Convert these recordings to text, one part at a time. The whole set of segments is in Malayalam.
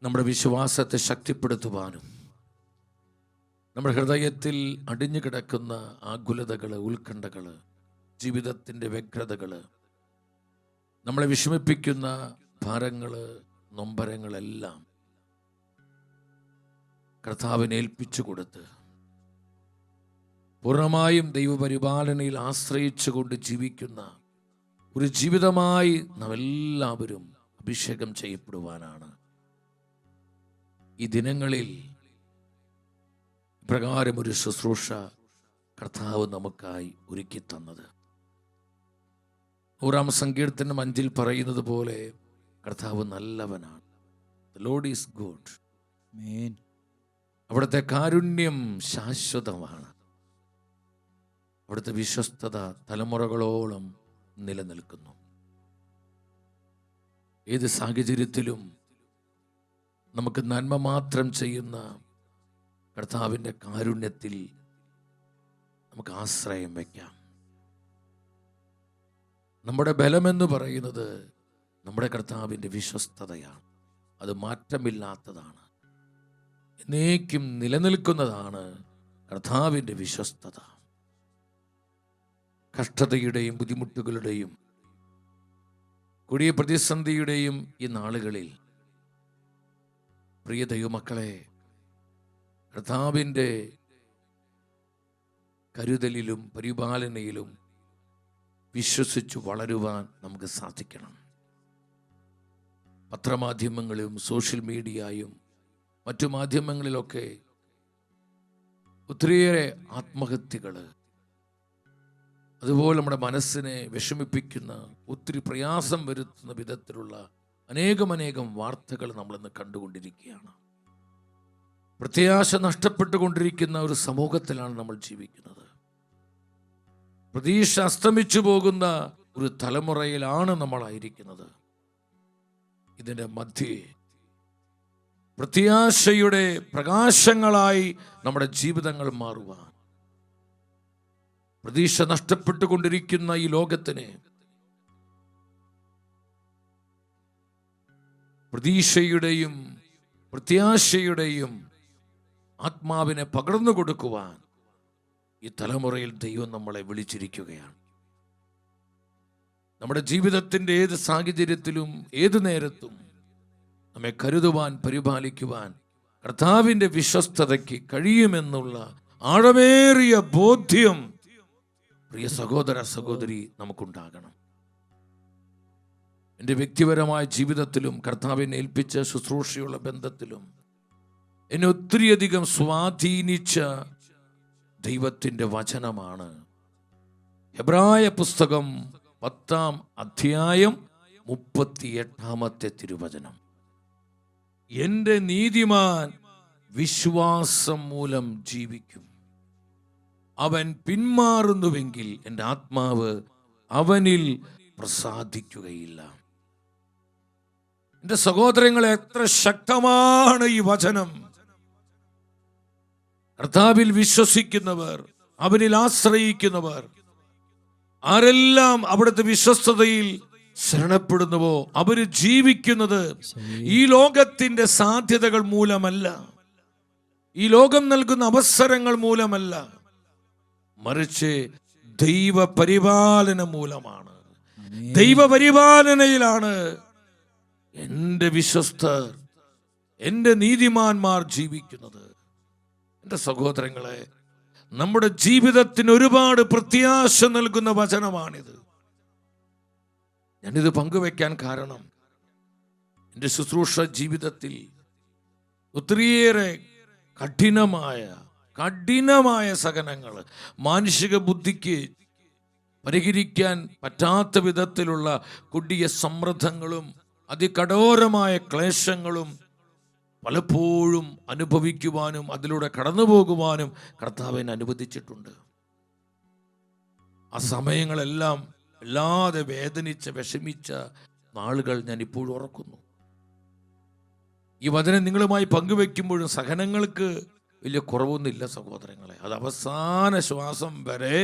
നമ്മുടെ വിശ്വാസത്തെ ശക്തിപ്പെടുത്തുവാനും നമ്മുടെ ഹൃദയത്തിൽ അടിഞ്ഞു കിടക്കുന്ന ആകുലതകൾ, ഉത്കണ്ഠകൾ, ജീവിതത്തിൻ്റെ വ്യഗ്രതകൾ, നമ്മളെ വിഷമിപ്പിക്കുന്ന ഭാരങ്ങൾ, നൊമ്പരങ്ങളെല്ലാം കർത്താവിനെ ഏൽപ്പിച്ചു കൊടുത്ത് പൂർണ്ണമായും ദൈവപരിപാലനയിൽ ആശ്രയിച്ചുകൊണ്ട് ജീവിക്കുന്ന ഒരു ജീവിതമായി നാം എല്ലാവരും അഭിഷേകം ചെയ്യപ്പെടുവാനാണ് ഈ ദിനങ്ങളിൽ പ്രകാരം ഒരു ശുശ്രൂഷ കർത്താവ് നമുക്കായി ഒരുക്കി തന്നത്. 100 സങ്കീർത്തനം 5 പറയുന്നത് പോലെ കർത്താവ് നല്ലവനാണ്. The Lord is good. Amen. അവിടുത്തെ കാരുണ്യം ശാശ്വതമാണ്. അവിടുത്തെ വിശ്വസ്തത തലമുറകളോളം നിലനിൽക്കുന്നു. ഏത് സാഹചര്യത്തിലും നമുക്ക് നന്മ മാത്രം ചെയ്യുന്ന കർത്താവിൻ്റെ കാരുണ്യത്തിൽ നമുക്ക് ആശ്രയം വയ്ക്കാം. നമ്മുടെ ബലമെന്ന് പറയുന്നത് നമ്മുടെ കർത്താവിൻ്റെ വിശ്വസ്തതയാണ്. അത് മാറ്റമില്ലാത്തതാണ്, എന്നേക്കും നിലനിൽക്കുന്നതാണ് കർത്താവിൻ്റെ വിശ്വസ്തത. കഷ്ടതയുടെയും ബുദ്ധിമുട്ടുകളുടെയും കൊടിയ പ്രതിസന്ധിയുടെയും ഈ നാളുകളിൽ പ്രിയ ദൈവമക്കളെ, കർത്താവിൻ്റെ കരുതലിലും പരിപാലനയിലും വിശ്വസിച്ചു വളരുവാൻ നമുക്ക് സാധിക്കണം. പത്രമാധ്യമങ്ങളിലും സോഷ്യൽ മീഡിയയും മറ്റു മാധ്യമങ്ങളിലൊക്കെ ഒത്തിരിയേറെ ആത്മഹത്യകൾ, അതുപോലെ നമ്മുടെ മനസ്സിനെ വിഷമിപ്പിക്കുന്ന, ഒത്തിരി പ്രയാസം വരുത്തുന്ന വിധത്തിലുള്ള അനേകം വാർത്തകൾ നമ്മളിന്ന് കണ്ടുകൊണ്ടിരിക്കുകയാണ്. പ്രത്യാശ നഷ്ടപ്പെട്ടുകൊണ്ടിരിക്കുന്ന ഒരു സമൂഹത്തിലാണ് നമ്മൾ ജീവിക്കുന്നത്. പ്രതീക്ഷ അസ്തമിച്ചു പോകുന്ന ഒരു തലമുറയിലാണ് നമ്മളായിരിക്കുന്നത്. ഇതിൻ്റെ മധ്യേ പ്രത്യാശയുടെ പ്രകാശങ്ങളായി നമ്മുടെ ജീവിതങ്ങൾ മാറുവാൻ, പ്രതീക്ഷ നഷ്ടപ്പെട്ടുകൊണ്ടിരിക്കുന്ന ഈ ലോകത്തിന് പ്രതീക്ഷയുടെയും പ്രത്യാശയുടെയും ആത്മാവിനെ പകർന്നു കൊടുക്കുവാൻ ഈ തലമുറയിൽ ദൈവം നമ്മളെ വിളിച്ചിരിക്കുകയാണ്. നമ്മുടെ ജീവിതത്തിൻ്റെ ഏത് സാഹചര്യത്തിലും ഏത് നേരത്തും നമ്മെ കരുതുവാൻ, പരിപാലിക്കുവാൻ കർത്താവിൻ്റെ വിശ്വസ്തതയ്ക്ക് കഴിയുമെന്നുള്ള ആഴമേറിയ ബോധ്യം പ്രിയ സഹോദര സഹോദരി നമുക്കുണ്ടാകണം. എൻ്റെ വ്യക്തിപരമായ ജീവിതത്തിലും കർത്താവിനെ ഏൽപ്പിച്ച ശുശ്രൂഷയുള്ള ബന്ധത്തിലും എന്നെ ഒത്തിരിയധികം സ്വാധീനിച്ച ദൈവത്തിൻ്റെ വചനമാണ് ഹെബ്രായ പുസ്തകം 10-ാം അധ്യായം 38-ാമത്തെ തിരുവചനം. എൻ്റെ നീതിമാൻ വിശ്വാസം മൂലം ജീവിക്കും, അവൻ പിന്മാറുന്നുവെങ്കിൽ എൻ്റെ ആത്മാവ് അവനിൽ പ്രസാദിക്കുകയില്ല. എൻ്റെ സഹോദരങ്ങളെ, എത്ര ശക്തമാണ് ഈ വചനം! കർത്താവിൽ വിശ്വസിക്കുന്നവർ, അവനിൽ ആശ്രയിക്കുന്നവർ, ആരെല്ലാം അവിടുത്തെ വിശ്വസ്തതയിൽ ശരണപ്പെടുന്നുവോ അവര് ജീവിക്കുന്നത് ഈ ലോകത്തിന്റെ സാധ്യതകൾ മൂലമല്ല, ഈ ലോകം നൽകുന്ന അവസരങ്ങൾ മൂലമല്ല, മറിച്ച് ദൈവപരിപാലന മൂലമാണ്. ദൈവപരിപാലനയിലാണ് എൻ്റെ വിശ്വസ്തർ, എൻ്റെ നീതിമാന്മാർ ജീവിക്കുന്നത്. എൻ്റെ സഹോദരങ്ങളെ, നമ്മുടെ ജീവിതത്തിന് ഒരുപാട് പ്രത്യാശ നൽകുന്ന വചനമാണിത്. ഞാനിത് പങ്കുവെക്കാൻ കാരണം എൻ്റെ ശുശ്രൂഷ ജീവിതത്തിൽ ഒത്തിരിയേറെ കഠിനമായ സഹനങ്ങൾ, മാനുഷിക ബുദ്ധിക്ക് പരിഹരിക്കാൻ പറ്റാത്ത വിധത്തിലുള്ള കൊടിയ സമ്മർദ്ദങ്ങളും അതികഠോരമായ ക്ലേശങ്ങളും പലപ്പോഴും അനുഭവിക്കുവാനും അതിലൂടെ കടന്നു പോകുവാനും കർത്താവിനെ അനുവദിച്ചിട്ടുണ്ട്. ആ സമയങ്ങളെല്ലാം വല്ലാതെ വേദനിച്ച വിഷമിച്ച നാളുകൾ ഞാൻ ഇപ്പോഴും ഓർക്കുന്നു. ഈ വചനം നിങ്ങളുമായി പങ്കുവെക്കുമ്പോഴും സഹനങ്ങൾക്ക് വലിയ കുറവൊന്നുമില്ല സഹോദരങ്ങളെ. അത് അവസാന ശ്വാസം വരെ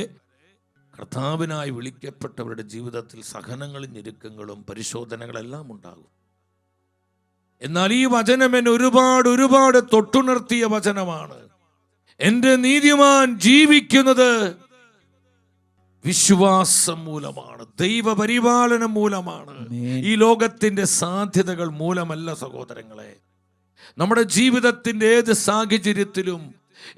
കർത്താവിനായി വിളിക്കപ്പെട്ടവരുടെ ജീവിതത്തിൽ സഹനങ്ങളും ഞെരുക്കങ്ങളും പരിശോധനകളെല്ലാം ഉണ്ടാകും. എന്നാൽ ഈ വചനം എന്നെ ഒരുപാട് തൊട്ടുണർത്തിയ വചനമാണ്. എൻ്റെ നീതിമാൻ ജീവിക്കുന്നത് വിശ്വാസം മൂലമാണ്, ദൈവപരിപാലനം മൂലമാണ്. ഈ ലോകത്തിന്റെ സാധ്യതകൾ മൂലമല്ല സഹോദരങ്ങളെ. നമ്മുടെ ജീവിതത്തിന്റെ ഏത് സാഹചര്യത്തിലും,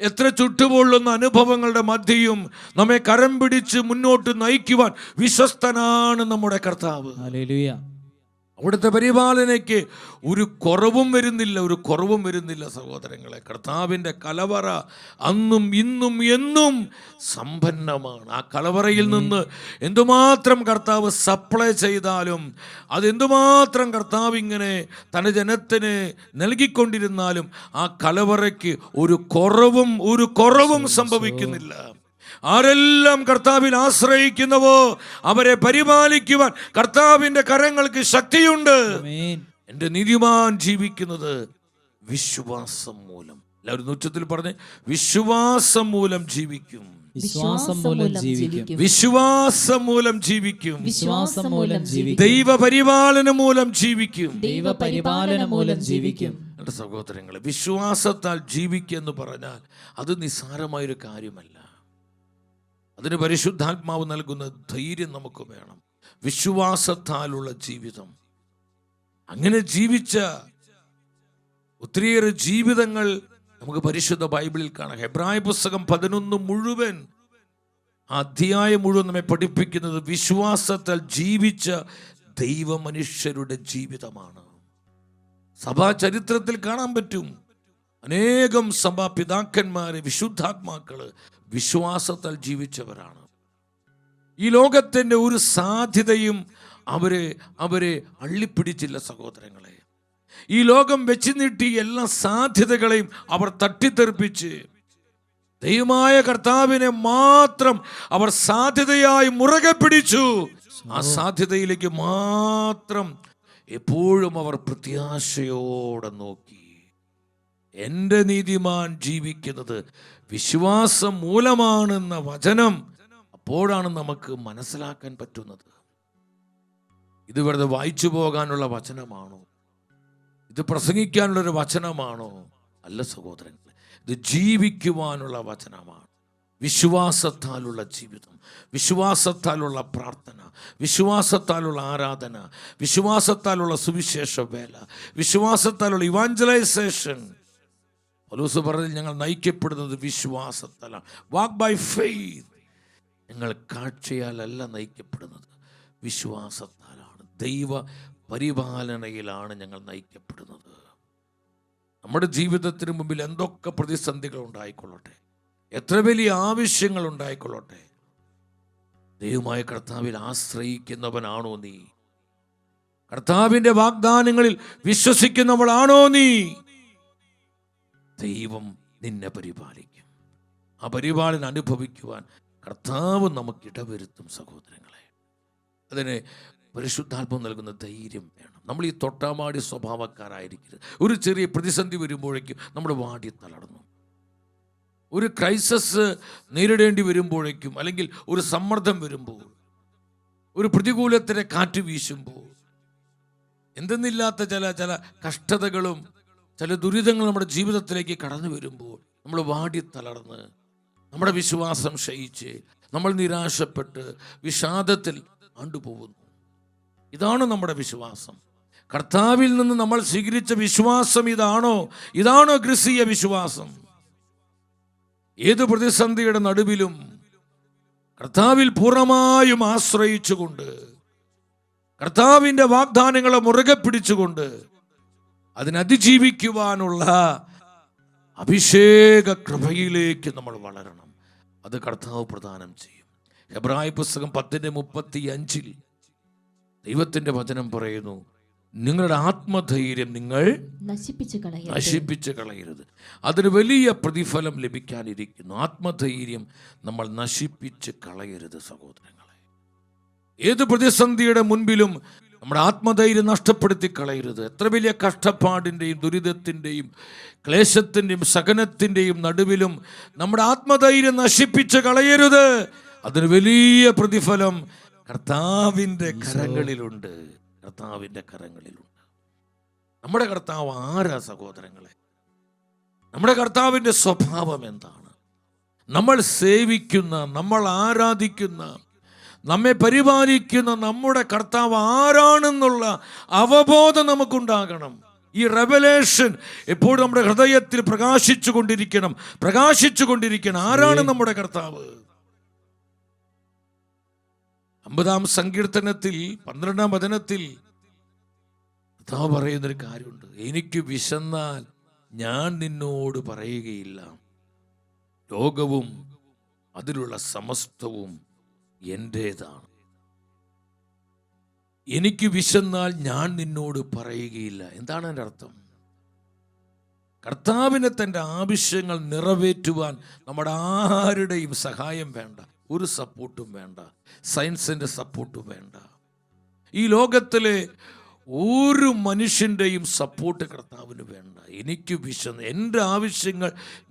എത്ര ചുട്ടുപൊള്ളുന്ന അനുഭവങ്ങളുടെ മധ്യയും നമ്മെ കരം പിടിച്ച് മുന്നോട്ട് നയിക്കുവാൻ വിശ്വസ്തനാണ് നമ്മുടെ കർത്താവ്. ഹല്ലേലൂയ. അവിടുത്തെ പരിപാലനയ്ക്ക് ഒരു കുറവും വരുന്നില്ല സഹോദരങ്ങളെ. കർത്താവിൻ്റെ കലവറ അന്നും ഇന്നും എന്നും സമ്പന്നമാണ്. ആ കലവറയിൽ നിന്ന് എന്തുമാത്രം കർത്താവ് സപ്ലൈ ചെയ്താലും, അതെന്തുമാത്രം കർത്താവ് ഇങ്ങനെ തൻ്റെ ജനത്തിന് നൽകിക്കൊണ്ടിരുന്നാലും ആ കലവറയ്ക്ക് ഒരു കുറവും സംഭവിക്കുന്നില്ല. ആരെല്ലാം കർത്താവിൽ ആശ്രയിക്കുന്നുവോ അവരെ പരിപാലിക്കുവാൻ കർത്താവിന്റെ കരങ്ങൾക്ക് ശക്തിയുണ്ട്. എൻ്റെ നീതിമാൻ ജീവിക്കുന്നത് വിശ്വാസം മൂലം. എല്ലാവരും ഉച്ചത്തിൽ പറഞ്ഞ്, വിശ്വാസം മൂലം ജീവിക്കും. ദൈവപരിപാലനം മൂലം ജീവിക്കും. എൻ്റെ സഹോദരങ്ങളെ, വിശ്വാസത്താൽ ജീവിക്കുക എന്ന് പറഞ്ഞാൽ അത് നിസ്സാരമായൊരു കാര്യമല്ല. അതിന് പരിശുദ്ധാത്മാവ് നൽകുന്ന ധൈര്യം നമുക്ക് വേണം. വിശ്വാസത്താലുള്ള ജീവിതം. അങ്ങനെ ജീവിച്ച ഒത്തിരിയേറെ ജീവിതങ്ങൾ നമുക്ക് പരിശുദ്ധ ബൈബിളിൽ കാണാം. ഹെബ്രായ പുസ്തകം 11 മുഴുവൻ, അധ്യായം മുഴുവൻ നമ്മെ പഠിപ്പിക്കുന്നത് വിശ്വാസത്താൽ ജീവിച്ച ദൈവമനുഷ്യരുടെ ജീവിതമാണ്. സഭാ ചരിത്രത്തിൽ കാണാൻ പറ്റും, അനേകം സഭാ പിതാക്കന്മാരെ, വിശുദ്ധാത്മാക്കള് വിശ്വാസത്താൽ ജീവിച്ചവരാണ്. ഈ ലോകത്തിൻ്റെ ഒരു സാധ്യതയും അവരെ അള്ളിപ്പിടിച്ചില്ല സഹോദരങ്ങളെ. ഈ ലോകം വെച്ച് നീട്ടി എല്ലാ സാധ്യതകളെയും അവർ തട്ടിത്തെറിപ്പിച്ച് ദൈവമായ കർത്താവിനെ മാത്രം അവർ സാധ്യതയായി മുറുകെ പിടിച്ചു. ആ സാധ്യതയിലേക്ക് മാത്രം എപ്പോഴും അവർ പ്രത്യാശയോടെ നോക്കി. എൻ്റെ നീതിമാൻ ജീവിക്കുന്നത് വിശ്വാസം മൂലമാണെന്ന വചനം അപ്പോഴാണ് നമുക്ക് മനസ്സിലാക്കാൻ പറ്റുന്നത്. ഇത് വെറുതെ വായിച്ചു പോകാനുള്ള വചനമാണോ? ഇത് പ്രസംഗിക്കാനുള്ളൊരു വചനമാണോ? അല്ല സഹോദരങ്ങളെ, ഇത് ജീവിക്കുവാനുള്ള വചനമാണ്. വിശ്വാസത്താലുള്ള ജീവിതം, വിശ്വാസത്താലുള്ള പ്രാർത്ഥന, വിശ്വാസത്താലുള്ള ആരാധന, വിശ്വാസത്താലുള്ള സുവിശേഷ വേല, വിശ്വാസത്താലുള്ള ഇവാഞ്ചലൈസേഷൻ. പൗലോസ് പറഞ്ഞത്, ഞങ്ങൾ നയിക്കപ്പെടുന്നത് വിശ്വാസത്താലാണ്. വാക്ക് ബൈ ഫെയ്ത്ത്. ഞങ്ങൾ കാഴ്ചയാലല്ല നയിക്കപ്പെടുന്നത്, വിശ്വാസത്താലാണ്. ദൈവ പരിപാലനയിലാണ് ഞങ്ങൾ നയിക്കപ്പെടുന്നത്. നമ്മുടെ ജീവിതത്തിന് മുമ്പിൽ എന്തൊക്കെ പ്രതിസന്ധികൾ ഉണ്ടായിക്കൊള്ളട്ടെ, എത്ര വലിയ ആവശ്യങ്ങൾ ഉണ്ടായിക്കൊള്ളട്ടെ, ദൈവമായ കർത്താവിൽ ആശ്രയിക്കുന്നവനാണോ നീ? കർത്താവിൻ്റെ വാഗ്ദാനങ്ങളിൽ വിശ്വസിക്കുന്നവളാണോ നീ? ദൈവം നിന്നെ പരിപാലിക്കും. ആ പരിപാലനം അനുഭവിക്കുവാൻ കർത്താവ് നമുക്ക് ഇടവരുത്തും സഹോദരങ്ങളെ. അതിന് പരിശുദ്ധാത്മാവ് നൽകുന്ന ധൈര്യം വേണം. നമ്മൾ ഈ തൊട്ടാമാടി സ്വഭാവക്കാരായിരിക്കരുത്. ഒരു ചെറിയ പ്രതിസന്ധി വരുമ്പോഴേക്കും നമ്മൾ വാടി തളർന്നു. ഒരു ക്രൈസിസ് നേരിടേണ്ടി വരുമ്പോഴേക്കും, അല്ലെങ്കിൽ ഒരു സമ്മർദ്ദം വരുമ്പോൾ, ഒരു പ്രതികൂലത്തിനെ കാറ്റ് വീശുമ്പോൾ, എന്തെന്നില്ലാത്ത ചില കഷ്ടതകളും ചില ദുരിതങ്ങൾ നമ്മുടെ ജീവിതത്തിലേക്ക് കടന്നു വരുമ്പോൾ നമ്മൾ വാടി തളർന്ന്, നമ്മുടെ വിശ്വാസം ക്ഷയിച്ച്, നമ്മൾ നിരാശപ്പെട്ട് വിഷാദത്തിൽ ആണ്ടുപോകുന്നു. ഇതാണ് നമ്മുടെ വിശ്വാസം. കർത്താവിൽ നിന്ന് നമ്മൾ സ്വീകരിച്ച വിശ്വാസം ഇതാണോ ക്രിസ്തീയ വിശ്വാസം? ഏത് പ്രതിസന്ധിയുടെ നടുവിലും കർത്താവിൽ പൂർണ്ണമായും ആശ്രയിച്ചുകൊണ്ട്, കർത്താവിൻ്റെ വാഗ്ദാനങ്ങളെ മുറുകെ പിടിച്ചുകൊണ്ട് അതിനതിജീവിക്കുവാനുള്ള അഭിഷേക കൃപയിലേക്ക് നമ്മൾ വളരണം. അത് കർത്താവ് പ്രദാനം ചെയ്യും. ഹെബ്രായ പുസ്തകം 10:35 ദൈവത്തിന്റെ വചനം പറയുന്നു, നിങ്ങളുടെ ആത്മധൈര്യം നിങ്ങൾ നശിപ്പിച്ച് കളയരുത്. അതിന് വലിയ പ്രതിഫലം ലഭിക്കാനിരിക്കുന്നു. ആത്മധൈര്യം നമ്മൾ നശിപ്പിച്ച് കളയരുത് സഹോദരങ്ങളെ. ഏത് പ്രതിസന്ധിയുടെ മുൻപിലും നമ്മുടെ ആത്മധൈര്യം നഷ്ടപ്പെടുത്തി കളയരുത്. എത്ര വലിയ കഷ്ടപ്പാടിൻ്റെയും ദുരിതത്തിൻ്റെയും ക്ലേശത്തിൻ്റെയും സഹനത്തിൻ്റെയും നടുവിലും നമ്മുടെ ആത്മധൈര്യം നശിപ്പിച്ച് കളയരുത്. അതിന് വലിയ പ്രതിഫലം കർത്താവിൻ്റെ കരങ്ങളിലുണ്ട്. നമ്മുടെ കർത്താവ് ആരാ സഹോദരങ്ങളെ? നമ്മുടെ കർത്താവിൻ്റെ സ്വഭാവം എന്താണ്? നമ്മൾ സേവിക്കുന്ന, നമ്മൾ ആരാധിക്കുന്ന, നമ്മെ പരിപാലിക്കുന്ന നമ്മുടെ കർത്താവ് ആരാണെന്നുള്ള അവബോധം നമുക്കുണ്ടാകണം. ഈ റെവലേഷൻ എപ്പോഴും നമ്മുടെ ഹൃദയത്തിൽ പ്രകാശിച്ചു കൊണ്ടിരിക്കണം. ആരാണ് നമ്മുടെ കർത്താവ്? 50-ാം സങ്കീർത്തനത്തിൽ 12-ാം വചനത്തിൽ കർത്താവ് പറയുന്നൊരു കാര്യമുണ്ട്. എനിക്ക് വിശന്നാൽ ഞാൻ നിന്നോട് പറയുകയില്ല, ലോകവും അതിലുള്ള സമസ്തവും എൻ്റേതാണ്. എനിക്ക് വിശന്നാൽ ഞാൻ നിന്നോട് പറയുകയില്ല. എന്താണ് എൻ്റെ അർത്ഥം? കർത്താവിനെ തൻ്റെ ആവശ്യങ്ങൾ നിറവേറ്റുവാൻ നമ്മുടെ ആരുടെയും സഹായം വേണ്ട, ഒരു സപ്പോർട്ടും വേണ്ട, സയൻസിൻ്റെ സപ്പോർട്ടും വേണ്ട, ഈ ലോകത്തിലെ ഒരു മനുഷ്യൻ്റെയും സപ്പോർട്ട് കർത്താവിന് വേണ്ട. എനിക്ക് വിശന്ന് എൻ്റെ ആവശ്യങ്ങൾ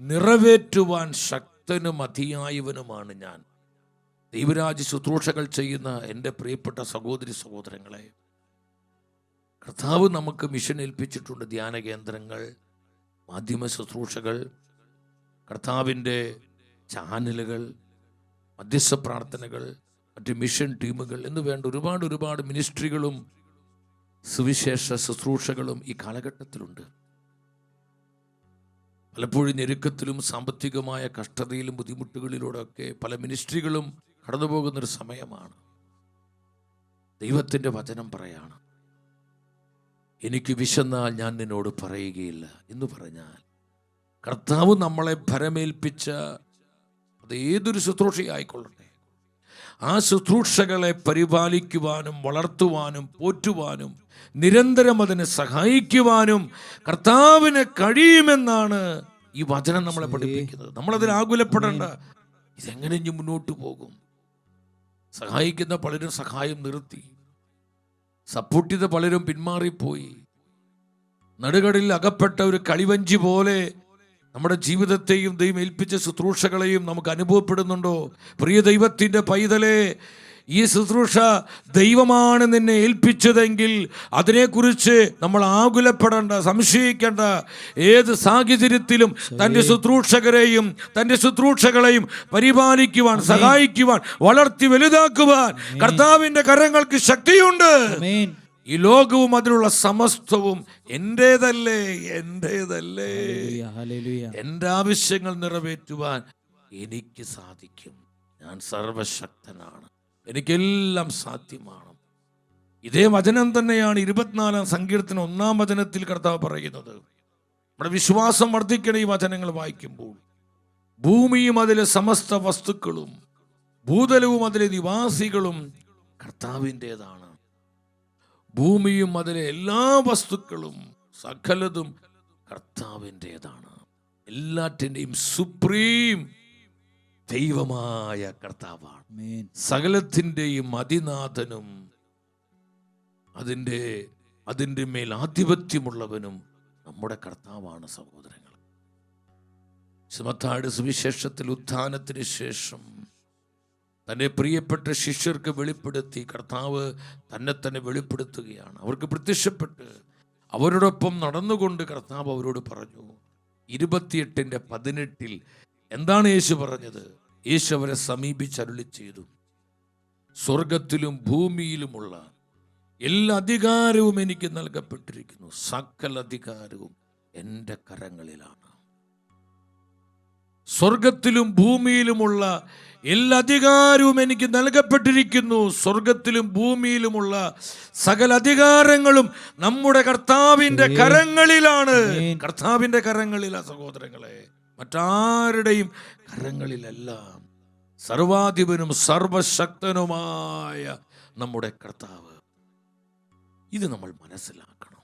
നിറവേറ്റുവാൻ ശക്തനും അതിയായവനുമാണ് ഞാൻ. ദൈവരാജ്യ ശുശ്രൂഷകൾ ചെയ്യുന്ന എൻ്റെ പ്രിയപ്പെട്ട സഹോദരി സഹോദരങ്ങളെ, കർത്താവ് നമുക്ക് മിഷൻ ഏൽപ്പിച്ചിട്ടുണ്ട്. ധ്യാന കേന്ദ്രങ്ങൾ, മാധ്യമ ശുശ്രൂഷകൾ, കർത്താവിൻ്റെ ചാനലുകൾ, മധ്യസ്ഥ പ്രാർത്ഥനകൾ, മറ്റ് മിഷൻ ടീമുകൾ എന്ന് വേണ്ട ഒരുപാട് മിനിസ്ട്രികളും സുവിശേഷ ശുശ്രൂഷകളും ഈ കാലഘട്ടത്തിലുണ്ട്. പലപ്പോഴും ഞെരുക്കത്തിലും സാമ്പത്തികമായ കഷ്ടതയിലും ബുദ്ധിമുട്ടുകളിലൂടെയൊക്കെ പല മിനിസ്ട്രികളും കടന്നു പോകുന്നൊരു സമയമാണ്. ദൈവത്തിൻ്റെ വചനം പറയാണ്, എനിക്ക് വിശന്നാൽ ഞാൻ നിന്നോട് പറയുകയില്ല എന്ന് പറഞ്ഞാൽ കർത്താവ് നമ്മളെ ഭരമേൽപ്പിച്ച അത് ഏതൊരു ശുശ്രൂഷയായിക്കൊള്ളട്ടെ, ആ ശുശ്രൂഷകളെ പരിപാലിക്കുവാനും വളർത്തുവാനും പോറ്റുവാനും നിരന്തരം അതിനെ സഹായിക്കുവാനും കർത്താവിന് കഴിയുമെന്നാണ് ഈ വചനം നമ്മളെ പഠിപ്പിക്കുന്നത്. നമ്മളതിന് ആകുലപ്പെടേണ്ട. ഇതെങ്ങനെ ഇനി മുന്നോട്ട് പോകും? സഹായിക്കുന്ന പലരും സഹായം നിർത്തി, സപ്പോർട്ട് ചെയ്ത പലരും പിന്മാറിപ്പോയി. നടുകടലിൽ അകപ്പെട്ട ഒരു കളിവഞ്ചി പോലെ നമ്മുടെ ജീവിതത്തെയും ദൈവം ഏൽപ്പിച്ച ശുശ്രൂഷകളെയും നമുക്ക് അനുഭവപ്പെടുന്നുണ്ടോ? പ്രിയ ദൈവത്തിൻ്റെ പൈതലേ, ഈ ശുശ്രൂഷ ദൈവമാണ് നിന്നെ ഏൽപ്പിച്ചതെങ്കിൽ അതിനെക്കുറിച്ച് നമ്മൾ ആകുലപ്പെടേണ്ട, സംശയിക്കേണ്ട. ഏത് സാഹചര്യത്തിലും തൻ്റെ ശുശ്രൂഷകളെയും പരിപാലിക്കുവാൻ, സഹായിക്കുവാൻ, വളർത്തി വലുതാക്കുവാൻ കർത്താവിൻ്റെ കരങ്ങൾക്ക് ശക്തിയുണ്ട്. ഈ ലോകവും അതിലുള്ള സമസ്തവും എൻ്റേതല്ലേ. എൻ്റെ ആവശ്യങ്ങൾ നിറവേറ്റുവാൻ എനിക്ക് സാധിക്കും. ഞാൻ സർവശക്തനാണ്, എനിക്കെല്ലാം സാധ്യമാണ്. ഇതേ വചനം തന്നെയാണ് 24-ാം സങ്കീർത്തനം 1-ാം വചനത്തിൽ കർത്താവ് പറയുന്നത്. നമ്മുടെ വിശ്വാസം വർദ്ധിക്കണം ഈ വചനങ്ങൾ വായിക്കുമ്പോൾ. ഭൂമിയും അതിലെ സമസ്ത വസ്തുക്കളും ഭൂതലവും അതിലെ നിവാസികളും കർത്താവിൻ്റെതാണ്. ഭൂമിയും അതിലെ എല്ലാ വസ്തുക്കളും സകലതും കർത്താവിൻ്റെതാണ്. എല്ലാറ്റിൻ്റെയും സുപ്രീം ദൈവമായ കർത്താവാണ്. സകലത്തിൻ്റെയും അതിനാഥനും അതിൻ്റെ മേൽ ആധിപത്യമുള്ളവനും നമ്മുടെ കർത്താവാണ്. സഹോദരങ്ങൾ, മത്തായിയുടെ സുവിശേഷത്തിൽ ഉത്ഥാനത്തിന് ശേഷം തൻ്റെ പ്രിയപ്പെട്ട ശിഷ്യർക്ക് വെളിപ്പെടുത്തി കർത്താവ് തന്നെ വെളിപ്പെടുത്തുകയാണ്. അവർക്ക് പ്രത്യക്ഷപ്പെട്ട് അവരോടൊപ്പം നടന്നുകൊണ്ട് കർത്താവ് അവരോട് പറഞ്ഞു. 28:18 എന്താണ് യേശു പറഞ്ഞത്? യേശു അവരെ സമീപിച്ച് അരുളി ചെയ്തു, സ്വർഗത്തിലും ഭൂമിയിലുമുള്ള എല്ലാ അധികാരവും എനിക്ക് നൽകപ്പെട്ടിരിക്കുന്നു. സകല അധികാരവും എൻ്റെ കരങ്ങളിലാണ്. സ്വർഗത്തിലും ഭൂമിയിലുമുള്ള എല്ലാ അധികാരവും എനിക്ക് നൽകപ്പെട്ടിരിക്കുന്നു. സ്വർഗത്തിലും ഭൂമിയിലുമുള്ള സകല അധികാരങ്ങളും നമ്മുടെ കർത്താവിൻ്റെ കരങ്ങളിലാണ്. കർത്താവിൻ്റെ കരങ്ങളിലാണ് സഹോദരങ്ങളെ, മറ്റാരുടെയും കരങ്ങളിലല്ല. സർവാധിപനും സർവശക്തനുമായ നമ്മുടെ കർത്താവ്. ഇത് നമ്മൾ മനസ്സിലാക്കണം.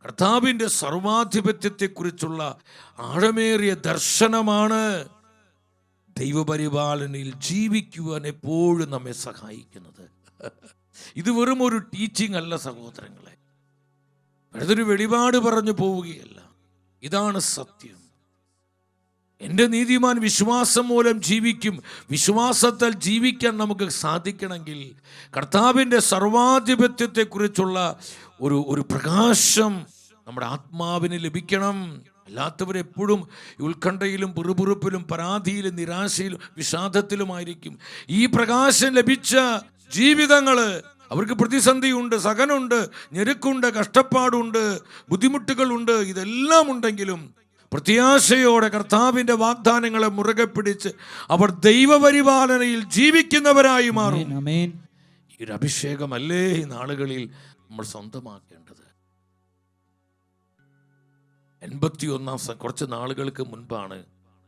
കർത്താവിൻ്റെ സർവാധിപത്യത്തെക്കുറിച്ചുള്ള ആഴമേറിയ ദർശനമാണ് ദൈവപരിപാലനയിൽ ജീവിക്കുവാൻ എപ്പോഴും നമ്മെ സഹായിക്കുന്നത്. ഇത് വെറും ഒരു ടീച്ചിങ് അല്ല സഹോദരങ്ങളെ, അതൊരു വെളിപാട് പറഞ്ഞു പോവുകയല്ല. ഇതാണ് സത്യം. എൻ്റെ നീതിമാൻ വിശ്വാസം മൂലം ജീവിക്കും. വിശ്വാസത്താൽ ജീവിക്കാൻ നമുക്ക് സാധിക്കണമെങ്കിൽ കർത്താവിൻ്റെ സർവാധിപത്യത്തെക്കുറിച്ചുള്ള ഒരു പ്രകാശം നമ്മുടെ ആത്മാവിന് ലഭിക്കണം. അല്ലാത്തവരെപ്പോഴും ഉത്കണ്ഠയിലും പിറുപിറുപ്പിലും പരാതിയിലും നിരാശയിലും വിഷാദത്തിലുമായിരിക്കും. ഈ പ്രകാശം ലഭിച്ച ജീവിതങ്ങള്, അവർക്ക് പ്രതിസന്ധിയുണ്ട്, സഹനമുണ്ട്, ഞെരുക്കുണ്ട്, കഷ്ടപ്പാടുണ്ട്, ബുദ്ധിമുട്ടുകളുണ്ട്. ഇതെല്ലാം ഉണ്ടെങ്കിലും പ്രത്യാശയോടെ കർത്താവിന്റെ വാഗ്ദാനങ്ങളെ മുറുകെ പിടിച്ച് അവർ ദൈവപരിപാലനയിൽ ജീവിക്കുന്നവരായി മാറും. ഈ ഒരു അഭിഷേകമല്ലേ ഈ നാളുകളിൽ നമ്മൾ സ്വന്തമാക്കേണ്ടത്. 81 കുറച്ച് നാളുകൾക്ക് മുൻപാണ്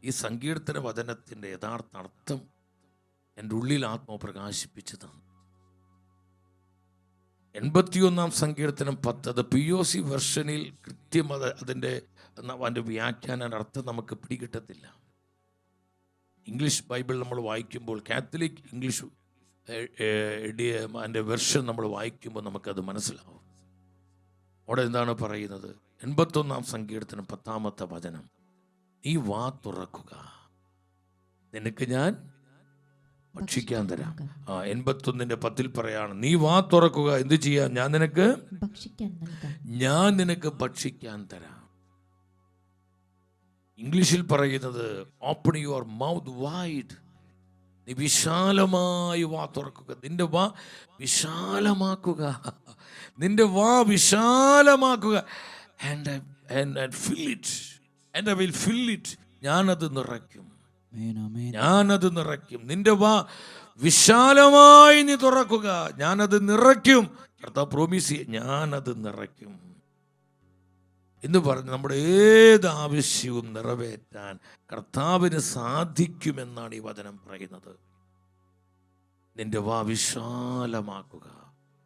ഈ സങ്കീർത്തന വചനത്തിന്റെ യഥാർത്ഥ അർത്ഥം എൻ്റെ ഉള്ളിൽ ആത്മാവ് പ്രകാശിപ്പിച്ചു തന്നു. 81 സങ്കീർത്തനം 10, അത് POC വെർഷനിൽ കൃത്യം അതിൻ്റെ വ്യാഖ്യാന അർത്ഥം നമുക്ക് പിടികിട്ടത്തില്ല. ഇംഗ്ലീഷ് ബൈബിൾ നമ്മൾ വായിക്കുമ്പോൾ, കാത്തലിക് ഇംഗ്ലീഷ് അതിൻ്റെ വെർഷൻ നമ്മൾ വായിക്കുമ്പോൾ നമുക്കത് മനസ്സിലാവും. അവിടെ എന്താണ് പറയുന്നത്? 81 സങ്കീർത്തനം 10 വചനം, നീ വാ തുറക്കുക, നിനക്ക് ഞാൻ ഭക്ഷിക്കാൻ തരാം. 81:10 പറയാണ്, നീ വാ തുറക്കുക, എന്ത് ചെയ്യാം? ഞാൻ നിനക്ക് ഭക്ഷിക്കാൻ തരാം. ഇംഗ്ലീഷിൽ പറയുന്നത് ഓപ്പൺ യുവർ മൗത്ത് വൈഡ്, നീ വിശാലമായി വാ തുറക്കുക, നിന്റെ വാ വിശാലമാക്കുക, നിന്റെ വാ വിശാലമാക്കുക. And fill it, and I will fill it. ഞാനത് നിറയ്ക്കും, ഞാനത് നിറയ്ക്കും. നിന്റെ വാ വിശാലമായി നീ തുറക്കുക, ഞാനത് നിറയ്ക്കും. കർത്താവ് പ്രോമിസ് ചെയ്യും, ഞാനത് നിറയ്ക്കും എന്ന് പറഞ്ഞ് നമ്മുടെ ഏത് ആവശ്യവും നിറവേറ്റാൻ കർത്താവിന് സാധിക്കുമെന്നാണ് ഈ വചനം പറയുന്നത്. നിന്റെ വാ വിശാലമാക്കുക,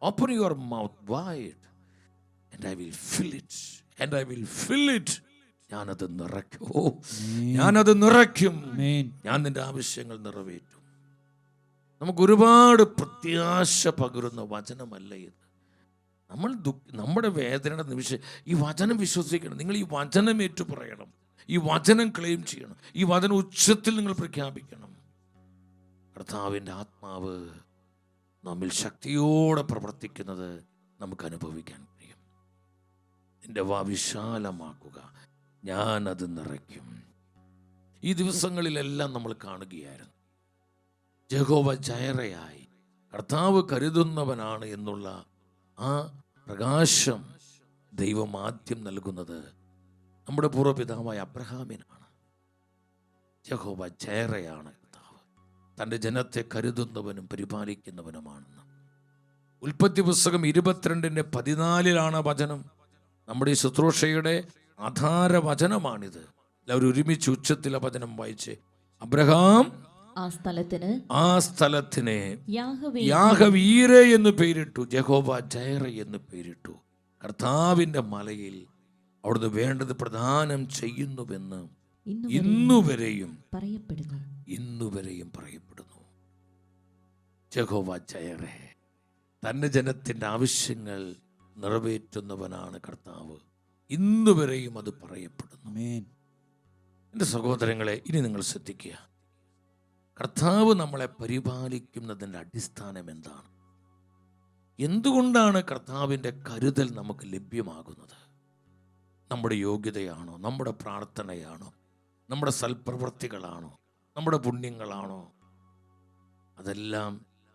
open your mouth wide, and I will fill it, and I will fill it. ഞാനത് നിറയ്ക്കും, ഞാനത് നിറയ്ക്കും, ഞാൻ നിന്റെ ആവശ്യങ്ങൾ നിറവേറ്റും. നമുക്ക് ഒരുപാട് പ്രത്യാശ പകരുന്ന വചനമല്ല ഇത്. നമ്മുടെ വേദനയുടെ നിമിഷം ഈ വചനം വിശ്വസിക്കണം. നിങ്ങൾ ഈ വചനം ഏറ്റു പറയണം, ഈ വചനം ക്ലെയിം ചെയ്യണം, ഈ വചനം ഉച്ചത്തിൽ നിങ്ങൾ പ്രഖ്യാപിക്കണം. കർത്താവിൻ്റെ ആത്മാവ് നമ്മിൽ ശക്തിയോടെ പ്രവർത്തിക്കുന്നത് നമുക്ക് അനുഭവിക്കാൻ കഴിയും. നിന്റെ വാ വിശാലമാക്കുക, ഞാനത് നിറയ്ക്കും. ഈ ദിവസങ്ങളിലെല്ലാം നമ്മൾ കാണുകയായിരുന്നു, യഹോവ ജയറയായി കർത്താവ് കരുതുന്നവനാണ് എന്നുള്ള ആ പ്രകാശം ദൈവം ആദ്യം നൽകുന്നത് നമ്മുടെ പൂർവ്വപിതാവായ അബ്രഹാമിനാണ്. യഹോവ ജയറയാണ് കർത്താവ്, തൻ്റെ ജനത്തെ കരുതുന്നവനും പരിപാലിക്കുന്നവനുമാണെന്ന്. ഉൽപ്പത്തി പുസ്തകം 22:14 വചനം. നമ്മുടെ ഈ ശുശ്രൂഷയുടെ ആധാര വചനമാണിത്. എല്ലാവരും ഒരുമിച്ച് ഉച്ചത്തിൽ ആ വചനം വായിച്ച്, അബ്രഹാം ആ സ്ഥലത്തിന് യാഹവീരെ എന്ന് പേരിട്ടു, യഹോവ ജയറ എന്ന് പേരിട്ടു. കർത്താവിന്റെ മലയിൽ അവിടുന്ന് വേണ്ടത് പ്രദാനം ചെയ്യുന്നുവെന്ന് ഇന്നുവരെയും പറയപ്പെടുന്നു. യഹോവ ജയറേ, തന്റെ ജനത്തിന്റെ ആവശ്യങ്ങൾ നിറവേറ്റുന്നവനാണ് കർത്താവ്. ഇന്നുവരെയും അത് പറയപ്പെടുന്നു. എൻ്റെ സഹോദരങ്ങളെ, ഇനി നിങ്ങൾ ശ്രദ്ധിക്കുക, കർത്താവ് നമ്മളെ പരിപാലിക്കുന്നതിൻ്റെ അടിസ്ഥാനം എന്താണ്? എന്തുകൊണ്ടാണ് കർത്താവിൻ്റെ കരുതൽ നമുക്ക് ലഭ്യമാകുന്നത്? നമ്മുടെ യോഗ്യതയാണോ? നമ്മുടെ പ്രാർത്ഥനയാണോ? നമ്മുടെ സൽപ്രവൃത്തികളാണോ? നമ്മുടെ പുണ്യങ്ങളാണോ?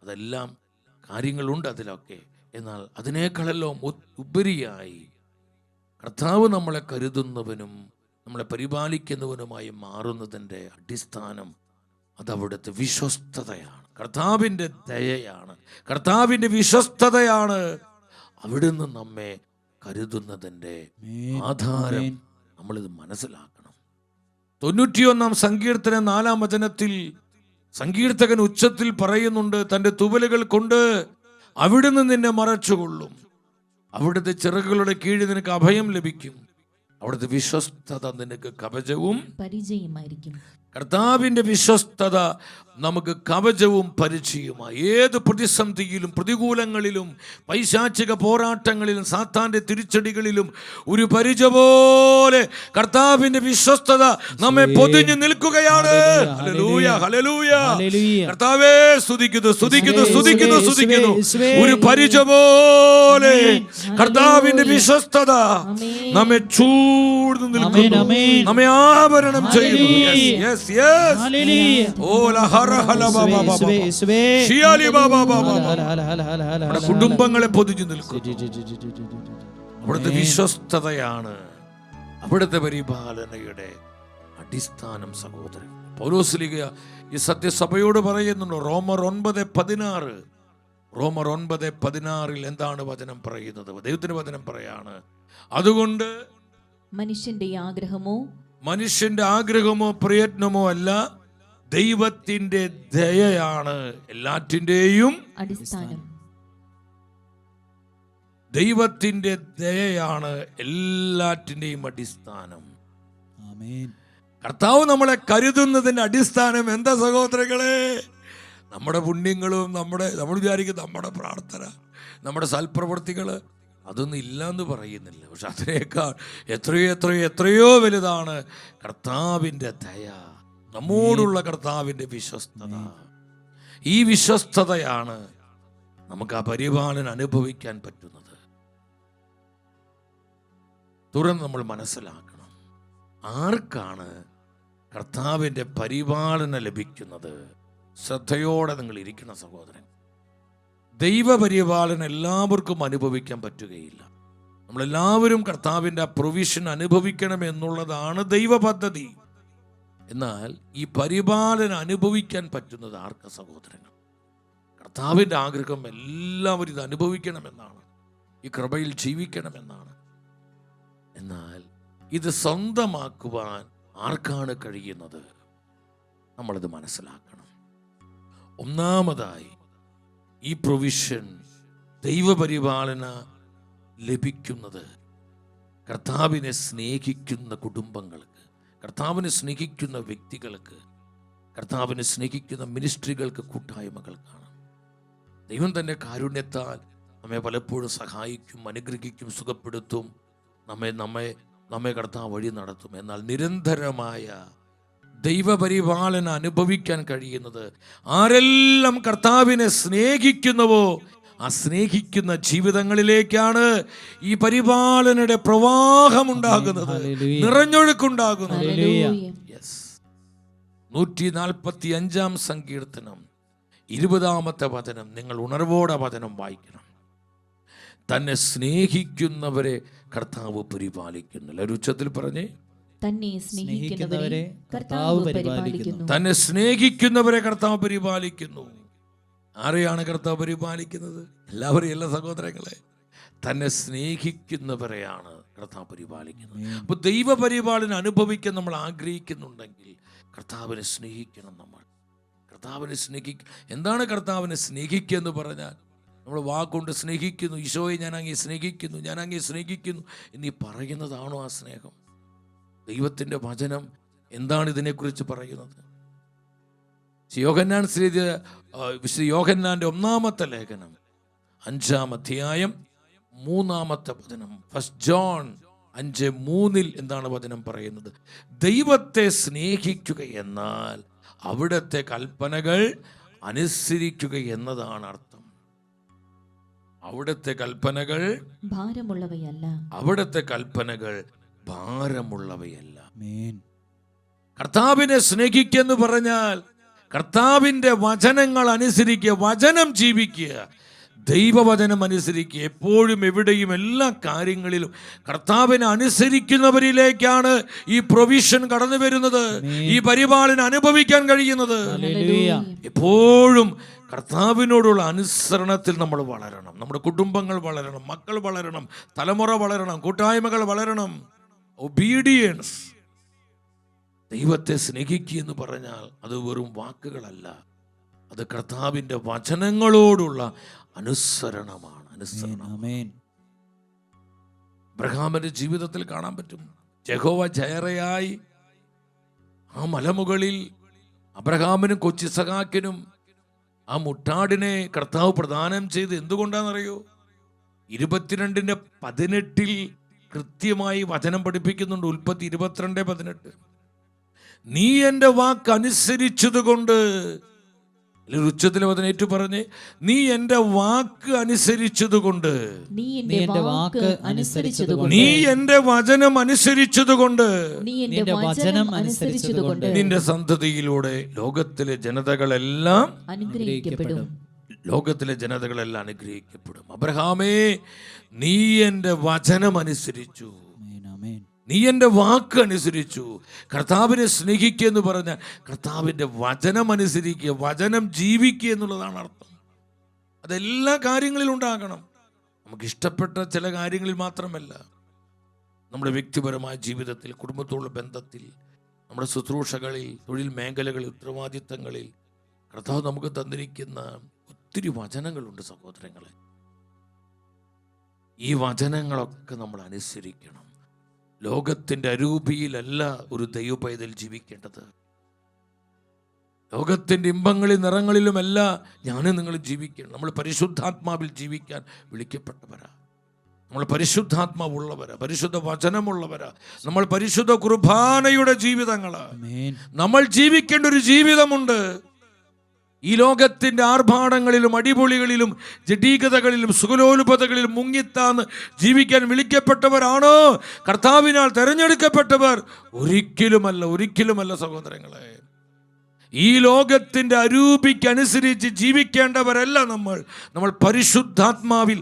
അതെല്ലാം കാര്യങ്ങളുണ്ട് അതിലൊക്കെ. എന്നാൽ അതിനേക്കാളെല്ലാം ഉപരിയായി കർത്താവ് നമ്മളെ കരുതുന്നവനും നമ്മളെ പരിപാലിക്കുന്നവനുമായി മാറുന്നതിൻ്റെ അടിസ്ഥാനം അതവിടുത്തെ വിശ്വസ്തതയാണ്, കർത്താവിൻ്റെ ദയയാണ്, കർത്താവിൻ്റെ വിശ്വസ്തതയാണ്. അവിടുന്ന് നമ്മെ കരുതുന്നതിൻ്റെ ആധാരം നമ്മളിത് മനസ്സിലാക്കണം. 91 സങ്കീർത്തനം 4 വചനത്തിൽ സങ്കീർത്തകൻ ഉച്ചത്തിൽ പറയുന്നുണ്ട്, തൻ്റെ തുവലുകൾ കൊണ്ട് അവിടുന്ന് നിന്നെ മറച്ചുകൊള്ളും, അവിടുത്തെ ചിറകുകളുടെ കീഴിൽ നിനക്ക് അഭയം ലഭിക്കും, അവിടുത്തെ വിശ്വസ്തത നിനക്ക് കവചവും പരിചയമായിരിക്കും. കർത്താവിൻ്റെ വിശ്വസ്തത നമുക്ക് കവചവും പരിചയമായി. ഏത് പ്രതിസന്ധിയിലും പ്രതികൂലങ്ങളിലും പൈശാചിക പോരാട്ടങ്ങളിലും സാത്താൻ്റെ തിരിച്ചടികളിലും ഒരു പരിച പോലെ കർത്താവിൻ്റെ വിശ്വസ്തത നമ്മെ പൊതിഞ്ഞു നിൽക്കുകയാണ്. Hallelujah, hallelujah. കർത്താവേ സ്തുതിക്കുന്നു, സ്തുതിക്കുന്നു, സ്തുതിക്കുന്നു, സ്തുതിക്കുന്നു. ഒരു പരിച പോലെ കർത്താവിൻ്റെ വിശ്വസ്തത നമ്മെ ചൂഴ്ന്നു നിൽക്കുന്നു, നമ്മെ ആവരണം ചെയ്യുന്നു. കുടുംബങ്ങളെ പൊതിഞ്ഞു നിൽക്കുന്നു. അവിടുത്തെ വിശ്വസ്തതയാണ് അവിടുത്തെ പരിപാലനയുടെ അടിസ്ഥാനം. സഹോദരൻ പൗലോസ്ലീഹ ഈ സത്യസഭയോട് പറയുന്നുണ്ട്. റോമർ 9:16, റോമർ 9:16 എന്താണ് വചനം പറയുന്നത്? ദൈവത്തിന്റെ വചനം പറയാണ്, അതുകൊണ്ട് മനുഷ്യന്റെ ആഗ്രഹമോ പ്രയത്നമോ അല്ല, ദൈവത്തിന്റെ ദയയാണ് എല്ലാറ്റിന്റെയും അടിസ്ഥാനം. ദൈവത്തിന്റെ ദയയാണ് എല്ലാറ്റിന്റെയും അടിസ്ഥാനം. കർത്താവ് നമ്മളെ കരുതുന്നതിന്റെ അടിസ്ഥാനം എന്താ സഹോദരങ്ങളെ? നമ്മുടെ പുണ്യങ്ങളും നമ്മൾ വിചാരിക്കും നമ്മുടെ പ്രാർത്ഥന, നമ്മുടെ സൽപ്രവൃത്തികള്, അതൊന്നും ഇല്ലാന്ന് പറയുന്നില്ല. പക്ഷെ അതിനേക്കാൾ എത്രയോ വലുതാണ് കർത്താവിൻ്റെ ദയ, നമ്മോടുള്ള കർത്താവിൻ്റെ വിശ്വസ്തത. ഈ വിശ്വസ്തതയാണ് നമുക്ക് ആ പരിപാലനം അനുഭവിക്കാൻ പറ്റുന്നത്. തുറന്ന് നമ്മൾ മനസ്സിലാക്കണം, ആർക്കാണ് കർത്താവിൻ്റെ പരിപാലനം ലഭിക്കുന്നത്? ശ്രദ്ധയോടെ നിങ്ങൾ ഇരിക്കണം സഹോദരൻ. ദൈവപരിപാലനം എല്ലാവർക്കും അനുഭവിക്കാൻ പറ്റുകയില്ല. നമ്മളെല്ലാവരും കർത്താവിൻ്റെ പ്രൊവിഷൻ അനുഭവിക്കണം എന്നുള്ളതാണ് ദൈവ പദ്ധതി. എന്നാൽ ഈ പരിപാലനം അനുഭവിക്കാൻ പറ്റുന്നത് ആർക്കാ സഹോദരങ്ങൾ? കർത്താവിൻ്റെ ആഗ്രഹം എല്ലാവരും ഇത് അനുഭവിക്കണമെന്നാണ്, ഈ കൃപയിൽ ജീവിക്കണമെന്നാണ്. എന്നാൽ ഇത് സ്വന്തമാക്കുവാൻ ആർക്കാണ് കഴിയുന്നത്? നമ്മളിത് മനസ്സിലാക്കണം. ഒന്നാമതായി ഈ പ്രൊവിഷൻ, ദൈവപരിപാലന ലഭിക്കുന്നത് കർത്താവിനെ സ്നേഹിക്കുന്ന കുടുംബങ്ങൾക്ക്, കർത്താവിനെ സ്നേഹിക്കുന്ന വ്യക്തികൾക്ക്, കർത്താവിനെ സ്നേഹിക്കുന്ന മിനിസ്ട്രികൾക്ക്, കൂട്ടായ്മകൾക്കാണ്. ദൈവം തൻ്റെ കാരുണ്യത്താൽ നമ്മെ പലപ്പോഴും സഹായിക്കും, അനുഗ്രഹിക്കും, സുഖപ്പെടുത്തും, നമ്മെ കർത്താവ് വഴി നടത്തും. എന്നാൽ നിരന്തരമായ ദൈവപരിപാലന അനുഭവിക്കാൻ കഴിയുന്നത് ആരെല്ലാം കർത്താവിനെ സ്നേഹിക്കുന്നുവോ ആ സ്നേഹിക്കുന്ന ജീവിതങ്ങളിലേക്കാണ് ഈ പരിപാലനയുടെ പ്രവാഹം ഉണ്ടാകുന്നത്, നിറഞ്ഞൊഴുക്കുണ്ടാകുന്നത്. 145 സങ്കീർത്തനം 20 വചനം നിങ്ങൾ ഉണർവോടെ വചനം വായിക്കണം. തന്നെ സ്നേഹിക്കുന്നവരെ കർത്താവ് പരിപാലിക്കുന്നു. ഒരു ഉച്ചത്തിൽ പറഞ്ഞേ, തന്നെ സ്നേഹിക്കുന്നവരെ കർത്താവ് പരിപാലിക്കുന്നു. തന്നെ സ്നേഹിക്കുന്നവരെ കർത്താവ് പരിപാലിക്കുന്നു. ആരെയാണ് കർത്താവ് പരിപാലിക്കുന്നത്? എല്ലാവരെയും അല്ല സഹോദരങ്ങളെ, തന്നെ സ്നേഹിക്കുന്നവരെയാണ് കർത്താവ് പരിപാലിക്കുന്നത്. അപ്പൊ ദൈവപരിപാലനം അനുഭവിക്കാൻ നമ്മൾ ആഗ്രഹിക്കുന്നുണ്ടെങ്കിൽ കർത്താവിനെ സ്നേഹിക്കണം. നമ്മൾ കർത്താവിനെ എന്താണ് കർത്താവിനെ സ്നേഹിക്കുക എന്ന് പറഞ്ഞാൽ? നമ്മൾ വാക്കുകൊണ്ട് സ്നേഹിക്കുന്നു, ഈശോയെ ഞാൻ അങ്ങേ സ്നേഹിക്കുന്നു, ഞാൻ അങ്ങേ സ്നേഹിക്കുന്നു എന്നീ പറയുന്നതാണോ ആ സ്നേഹം? ദൈവത്തിൻ്റെ വചനം എന്താണ് ഇതിനെക്കുറിച്ച് പറയുന്നത്? യോഹന്നാന്റെ 1-ാമത്തെ ലേഖനം 5-ാം അധ്യായം 3-ാമത്തെ വചനം, 1 ജോൺ 5:3 എന്താണ് വചനം പറയുന്നത്? ദൈവത്തെ സ്നേഹിക്കുക എന്നാൽ അവിടുത്തെ കൽപ്പനകൾ അനുസരിക്കുക എന്നതാണ് അർത്ഥം. അവിടുത്തെ കൽപ്പനകൾ ഭാരമുള്ളവയല്ല. അവിടുത്തെ കൽപ്പനകൾ ഭാരമുള്ളവയല്ല. കർത്താവിനെ സ്നേഹിക്കെന്ന് പറഞ്ഞാൽ കർത്താവിൻ്റെ വചനങ്ങൾ അനുസരിക്കുക, വചനം ജീവിക്കുക, ദൈവവചനം അനുസരിക്കുക. എപ്പോഴും എവിടെയും എല്ലാ കാര്യങ്ങളിലും കർത്താവിനെ അനുസരിക്കുന്നവരിലേക്കാണ് ഈ പ്രൊവിഷൻ കടന്നു വരുന്നത്, ഈ പരിപാലനം അനുഭവിക്കാൻ കഴിയുന്നത്. എപ്പോഴും കർത്താവിനോടുള്ള അനുസരണത്തിൽ നമ്മൾ വളരണം. നമ്മുടെ കുടുംബങ്ങൾ വളരണം, മക്കൾ വളരണം, തലമുറ വളരണം, കൂട്ടായ്മകൾ വളരണം. ഒബീഡിയൻസ്. ദൈവത്തെ സ്നേഹിക്കുക എന്ന് പറഞ്ഞാൽ അത് വെറും വാക്കുകളല്ല, അത് കർത്താവിൻ്റെ വചനങ്ങളോടുള്ള അനുസരണമാണ്. അബ്രഹാമിന്റെ ജീവിതത്തിൽ കാണാൻ പറ്റും. യഹോവ ജയറയായി ആ മലമുകളിൽ അബ്രഹാമിനും കൊച്ചിസഹാക്കിനും ആ മുട്ടാടിനെ കർത്താവ് പ്രദാനം ചെയ്ത് എന്തുകൊണ്ടാണെന്നറിയോ? 22:18 കൃത്യമായി വചനം പഠിപ്പിക്കുന്നുണ്ട്. ഉൽപ്പത്തി 22:18. നീ എൻ്റെ വാക്ക് അനുസരിച്ചത് കൊണ്ട്, ഉച്ചത്തിൽ വചനം ഏറ്റു പറഞ്ഞ്, നീ എൻ്റെ വാക്ക് അനുസരിച്ചത് കൊണ്ട്, നീ എൻ്റെ വാക്ക് അനുസരിച്ചത് കൊണ്ട്, നീ എൻ്റെ വചനം അനുസരിച്ചത് കൊണ്ട്, നീ എൻ്റെ വചനം അനുസരിച്ചത് കൊണ്ട് നിന്റെ സന്തതിയിലൂടെ ലോകത്തിലെ ജനതകളെല്ലാം അനുഗ്രഹിക്കപ്പെടും. ലോകത്തിലെ ജനതകളെല്ലാം അനുഗ്രഹിക്കപ്പെടും. അബ്രഹാമേ, നീ എൻ്റെ വചനം അനുസരിച്ചു, നീ എൻ്റെ വാക്ക് അനുസരിച്ചു. കർത്താവിനെ സ്നേഹിക്കുക എന്ന് പറഞ്ഞാൽ കർത്താവിൻ്റെ വചനം അനുസരിക്കുക, വചനം ജീവിക്കുക എന്നുള്ളതാണ് അർത്ഥം. അതെല്ലാ കാര്യങ്ങളിലും ഉണ്ടാകണം. നമുക്ക് ഇഷ്ടപ്പെട്ട ചില കാര്യങ്ങളിൽ മാത്രമല്ല, നമ്മുടെ വ്യക്തിപരമായ ജീവിതത്തിൽ, കുടുംബത്തോടുള്ള ബന്ധത്തിൽ, നമ്മുടെ ശുശ്രൂഷകളിൽ, തൊഴിൽ മേഖലകളിൽ, ഉത്തരവാദിത്തങ്ങളിൽ കർത്താവ് നമുക്ക് തന്നിരിക്കുന്ന ഒത്തിരി വചനങ്ങളുണ്ട് സഹോദരങ്ങളെ. ഈ വചനങ്ങളൊക്കെ നമ്മൾ അനുസരിക്കണം. ലോകത്തിൻ്റെ അരൂപിയിലല്ല ഒരു ദൈവ പൈതൽ ജീവിക്കേണ്ടത്. ലോകത്തിൻ്റെ ഇമ്പങ്ങളിൽ നിറങ്ങളിലുമല്ല ഞാനും നിങ്ങൾ ജീവിക്കണം. നമ്മൾ പരിശുദ്ധാത്മാവിൽ ജീവിക്കാൻ വിളിക്കപ്പെട്ടവരാ. നമ്മൾ പരിശുദ്ധാത്മാവുള്ളവരാ, പരിശുദ്ധ വചനമുള്ളവരാ, നമ്മൾ പരിശുദ്ധ കുർബാനയുടെ ജീവിതങ്ങളാ. നമ്മൾ ജീവിക്കേണ്ട ഒരു ജീവിതമുണ്ട്. ഈ ലോകത്തിൻ്റെ ആർഭാടങ്ങളിലും അടിപൊളികളിലും ജഡീകതകളിലും സുഖലോലുപതകളിലും മുങ്ങിത്താന്ന് ജീവിക്കാൻ വിളിക്കപ്പെട്ടവരാണോ കർത്താവിനാൽ തെരഞ്ഞെടുക്കപ്പെട്ടവർ? ഒരിക്കലുമല്ല, ഒരിക്കലുമല്ല സഹോദരങ്ങളെ. ഈ ലോകത്തിൻ്റെ അരൂപിക്കനുസരിച്ച് ജീവിക്കേണ്ടവരല്ല നമ്മൾ പരിശുദ്ധാത്മാവിൽ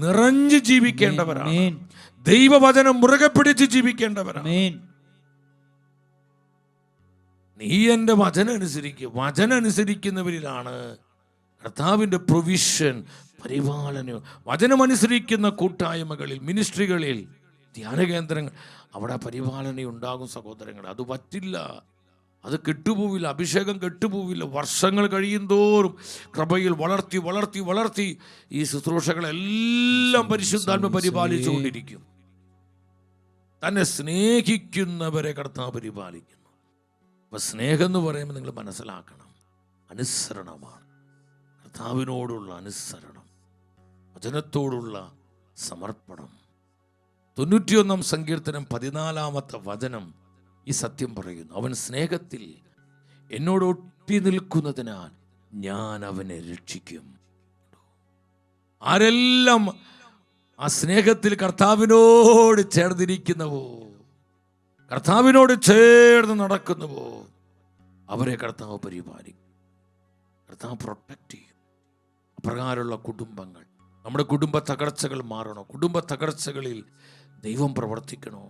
നിറഞ്ഞു ജീവിക്കേണ്ടവരാണ്. ദൈവവചനം മുറുകെ പിടിച്ച് ജീവിക്കേണ്ടവരാണ്. നീ എൻ്റെ വചനം അനുസരിക്കുക. വചനം അനുസരിക്കുന്നവരിലാണ് കർത്താവിൻ്റെ പ്രൊവിഷൻ, പരിപാലനം. വചനമനുസരിക്കുന്ന കൂട്ടായ്മകളിൽ, മിനിസ്ട്രികളിൽ, ധ്യാന കേന്ദ്രങ്ങൾ, അവിടെ പരിപാലന ഉണ്ടാകും സഹോദരങ്ങൾ. അത് പറ്റില്ല, അത് കെട്ടുപോവില്ല, അഭിഷേകം കെട്ടുപോവില്ല. വർഷങ്ങൾ കഴിയും തോറും കൃപയിൽ വളർത്തി വളർത്തി വളർത്തി ഈ ശുശ്രൂഷകളെല്ലാം പരിശുദ്ധാത്മ പരിപാലിച്ചുകൊണ്ടിരിക്കും. തന്നെ സ്നേഹിക്കുന്നവരെ കർത്താവ് പരിപാലിക്കുന്നു. അപ്പൊ സ്നേഹം എന്ന് പറയുമ്പോൾ നിങ്ങൾ മനസ്സിലാക്കണം, അനുസരണമാണ്. കർത്താവിനോടുള്ള അനുസരണം, വചനത്തോടുള്ള സമർപ്പണം. 91 സങ്കീർത്തനം 14 വചനം ഈ സത്യം പറയുന്നു. അവൻ സ്നേഹത്തിൽ എന്നോട് ഒട്ടി നിൽക്കുന്നതിനാൽ ഞാൻ അവനെ രക്ഷിക്കും. ആരെല്ലാം ആ സ്നേഹത്തിൽ കർത്താവിനോട് ചേർന്നിരിക്കുന്നുവോ, കർത്താവിനോട് ചേർന്ന് നടക്കുന്നുവോ, അവരെ കർത്താവ് പരിപാലിക്കും, കർത്താവ് പ്രൊട്ടക്റ്റ് ചെയ്യും. അപ്രകാരമുള്ള കുടുംബങ്ങൾ, നമ്മുടെ കുടുംബ തകർച്ചകൾ മാറണോ? കുടുംബ തകർച്ചകളിൽ ദൈവം പ്രവർത്തിക്കണോ?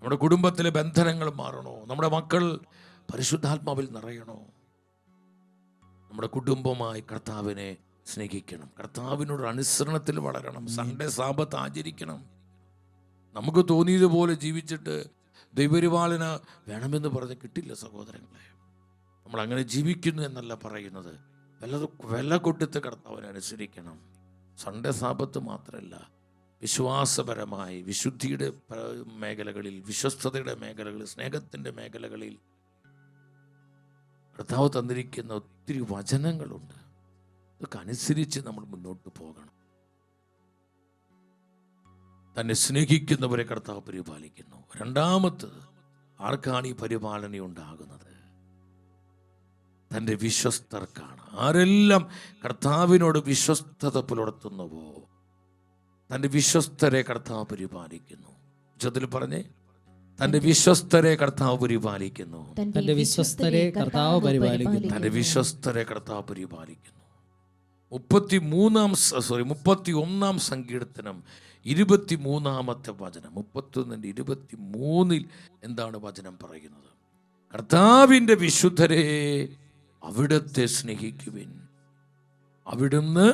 നമ്മുടെ കുടുംബത്തിലെ ബന്ധനങ്ങൾ മാറണോ? നമ്മുടെ മക്കൾ പരിശുദ്ധാത്മാവിൽ നിറയണോ? നമ്മുടെ കുടുംബമായി കർത്താവിനെ സ്നേഹിക്കണം, കർത്താവിനോട് അനുസരണത്തിൽ വളരണം, സൺഡേ സാബത്ത് ആചരിക്കണം. നമുക്ക് തോന്നിയതുപോലെ ജീവിച്ചിട്ട് ദൈവപരിപാലന വേണമെന്ന് പറഞ്ഞ് കിട്ടില്ല സഹോദരങ്ങളെ. നമ്മൾ അങ്ങനെ ജീവിക്കുന്നു എന്നല്ല പറയുന്നത്. വില കൊടുത്ത് കർത്താവിനെ അനുസരിക്കണം. സൺഡേ സാബത്ത് മാത്രമല്ല, വിശ്വാസപരമായി വിശുദ്ധിയുടെ മേഖലകളിൽ, വിശ്വസ്തതയുടെ മേഖലകളിൽ, സ്നേഹത്തിൻ്റെ മേഖലകളിൽ കർത്താവ് തന്നിരിക്കുന്ന ഒത്തിരി വചനങ്ങളുണ്ട്. ഇതൊക്കെ അനുസരിച്ച് നമ്മൾ മുന്നോട്ട് പോകണം. തന്നെ സ്നേഹിക്കുന്നവരെ കർത്താവ് പരിപാലിക്കുന്നു. രണ്ടാമത്തത്, ആർക്കാണ് ഈ പരിപാലന ഉണ്ടാകുന്നത്? തൻ്റെ വിശ്വസ്തർക്കാണ്. ആരെല്ലാം കർത്താവിനോട് വിശ്വസ്തത പുലർത്തുന്നുവോ തൻ്റെ വിശ്വസ്തരെ കർത്താവ് പരിപാലിക്കുന്നു. ഉച്ചത്തിൽ പറഞ്ഞേ, തൻ്റെ വിശ്വസ്തരെ കർത്താവ് പരിപാലിക്കുന്നു. തൻ്റെ വിശ്വസ്തരെ കർത്താവ് പരിപാലിക്കുന്നു. തൻ്റെ വിശ്വസ്തരെ കർത്താവ് പരിപാലിക്കുന്നു. 31 സങ്കീർത്തനം 23 വചനം, 31:23 എന്താണ് വചനം പറയുന്നത്? കർത്താവിൻ്റെ വിശുദ്ധരെ അവിടുത്തെ സ്നേഹിക്കുവിൻ, അവിടുന്ന്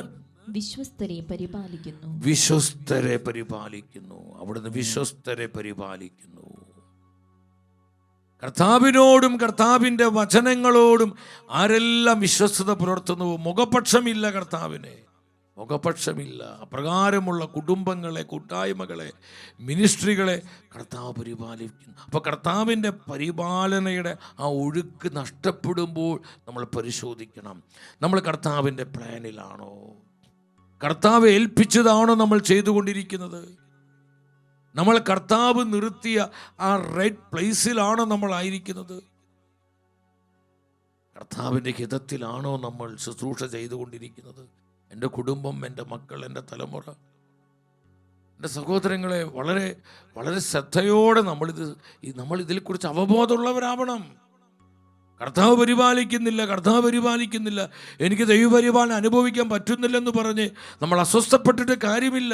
വിശ്വസ്തരെ പരിപാലിക്കുന്നു. വിശ്വസ്തരെ പരിപാലിക്കുന്നു. അവിടുന്ന് വിശ്വസ്തരെ പരിപാലിക്കുന്നു. കർത്താവിനോടും കർത്താവിൻ്റെ വചനങ്ങളോടും ആരെല്ലാം വിശ്വസ്തത പുലർത്തുന്നുവോ, മുഖപക്ഷമില്ല കർത്താവിനെ. മുഖപക്ഷമില്ല. അപ്രകാരമുള്ള കുടുംബങ്ങളെ, കൂട്ടായ്മകളെ, മിനിസ്ട്രികളെ കർത്താവ് പരിപാലിക്കുന്നു. അപ്പോൾ കർത്താവിൻ്റെ പരിപാലനയുടെ ആ ഒഴുക്ക് നഷ്ടപ്പെടുമ്പോൾ നമ്മൾ പരിശോധിക്കണം, നമ്മൾ കർത്താവിൻ്റെ പ്ലാനിലാണോ, കർത്താവ് ഏൽപ്പിച്ചതാണോ നമ്മൾ ചെയ്തുകൊണ്ടിരിക്കുന്നത്, നമ്മൾ കർത്താവ് നിർത്തിയ ആ റൈറ്റ് പ്ലേസിലാണോ നമ്മൾ ആയിരിക്കുന്നത്, കർത്താവിൻ്റെ ഹിതത്തിലാണോ നമ്മൾ ശുശ്രൂഷ ചെയ്തുകൊണ്ടിരിക്കുന്നത്. എൻ്റെ കുടുംബം, എൻ്റെ മക്കൾ, എൻ്റെ തലമുറ, എൻ്റെ സഹോദരങ്ങളെ, വളരെ വളരെ ശ്രദ്ധയോടെ നമ്മൾ ഇതിനെക്കുറിച്ച് അവബോധമുള്ളവരാവണം. കർത്താവ് പരിപാലിക്കുന്നില്ല, എനിക്ക് ദൈവപരിപാലനം അനുഭവിക്കാൻ പറ്റുന്നില്ലെന്ന് പറഞ്ഞ് നമ്മൾ അസ്വസ്ഥപ്പെട്ടിട്ട് കാര്യമില്ല.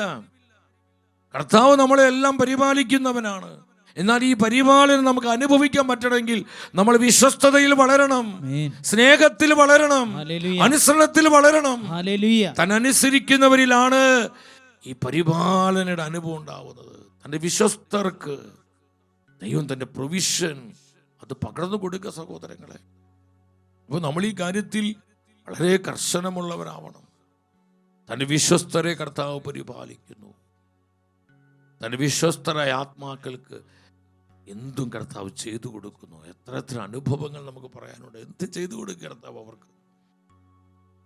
കർത്താവ് നമ്മളെ എല്ലാം പരിപാലിക്കുന്നവനാണ്. എന്നാൽ ഈ പരിപാലനം നമുക്ക് അനുഭവിക്കാൻ പറ്റണമെങ്കിൽ നമ്മൾ വിശ്വസ്തതയിൽ വളരണം, സ്നേഹത്തിൽ വളരണം, അനുസരണത്തിൽ വളരണം. തന്നനുസരിക്കുന്നവരിലാണ് ഈ പരിപാലനയുടെ അനുഭവം ഉണ്ടാവുന്നത്. തൻ്റെ വിശ്വസ്തർക്ക് ദൈവം തൻ്റെ പ്രൊവിഷൻ അത് പകർന്നു കൊടുക്കുക സഹോദരങ്ങളെ. അപ്പോൾ നമ്മൾ ഈ കാര്യത്തിൽ വളരെ കർശനമുള്ളവരാവണം. തൻ്റെ വിശ്വസ്തരെ കർത്താവ് പരിപാലിക്കുന്നു. തൻ്റെ വിശ്വസ്തരായ ആത്മാക്കൾക്ക് എന്തും കർത്താവ് ചെയ്തു കൊടുക്കുന്നു. എത്ര അനുഭവങ്ങൾ നമുക്ക് പറയാനുണ്ട്. എന്ത് ചെയ്തു കൊടുക്കുക കർത്താവ് അവർക്ക്.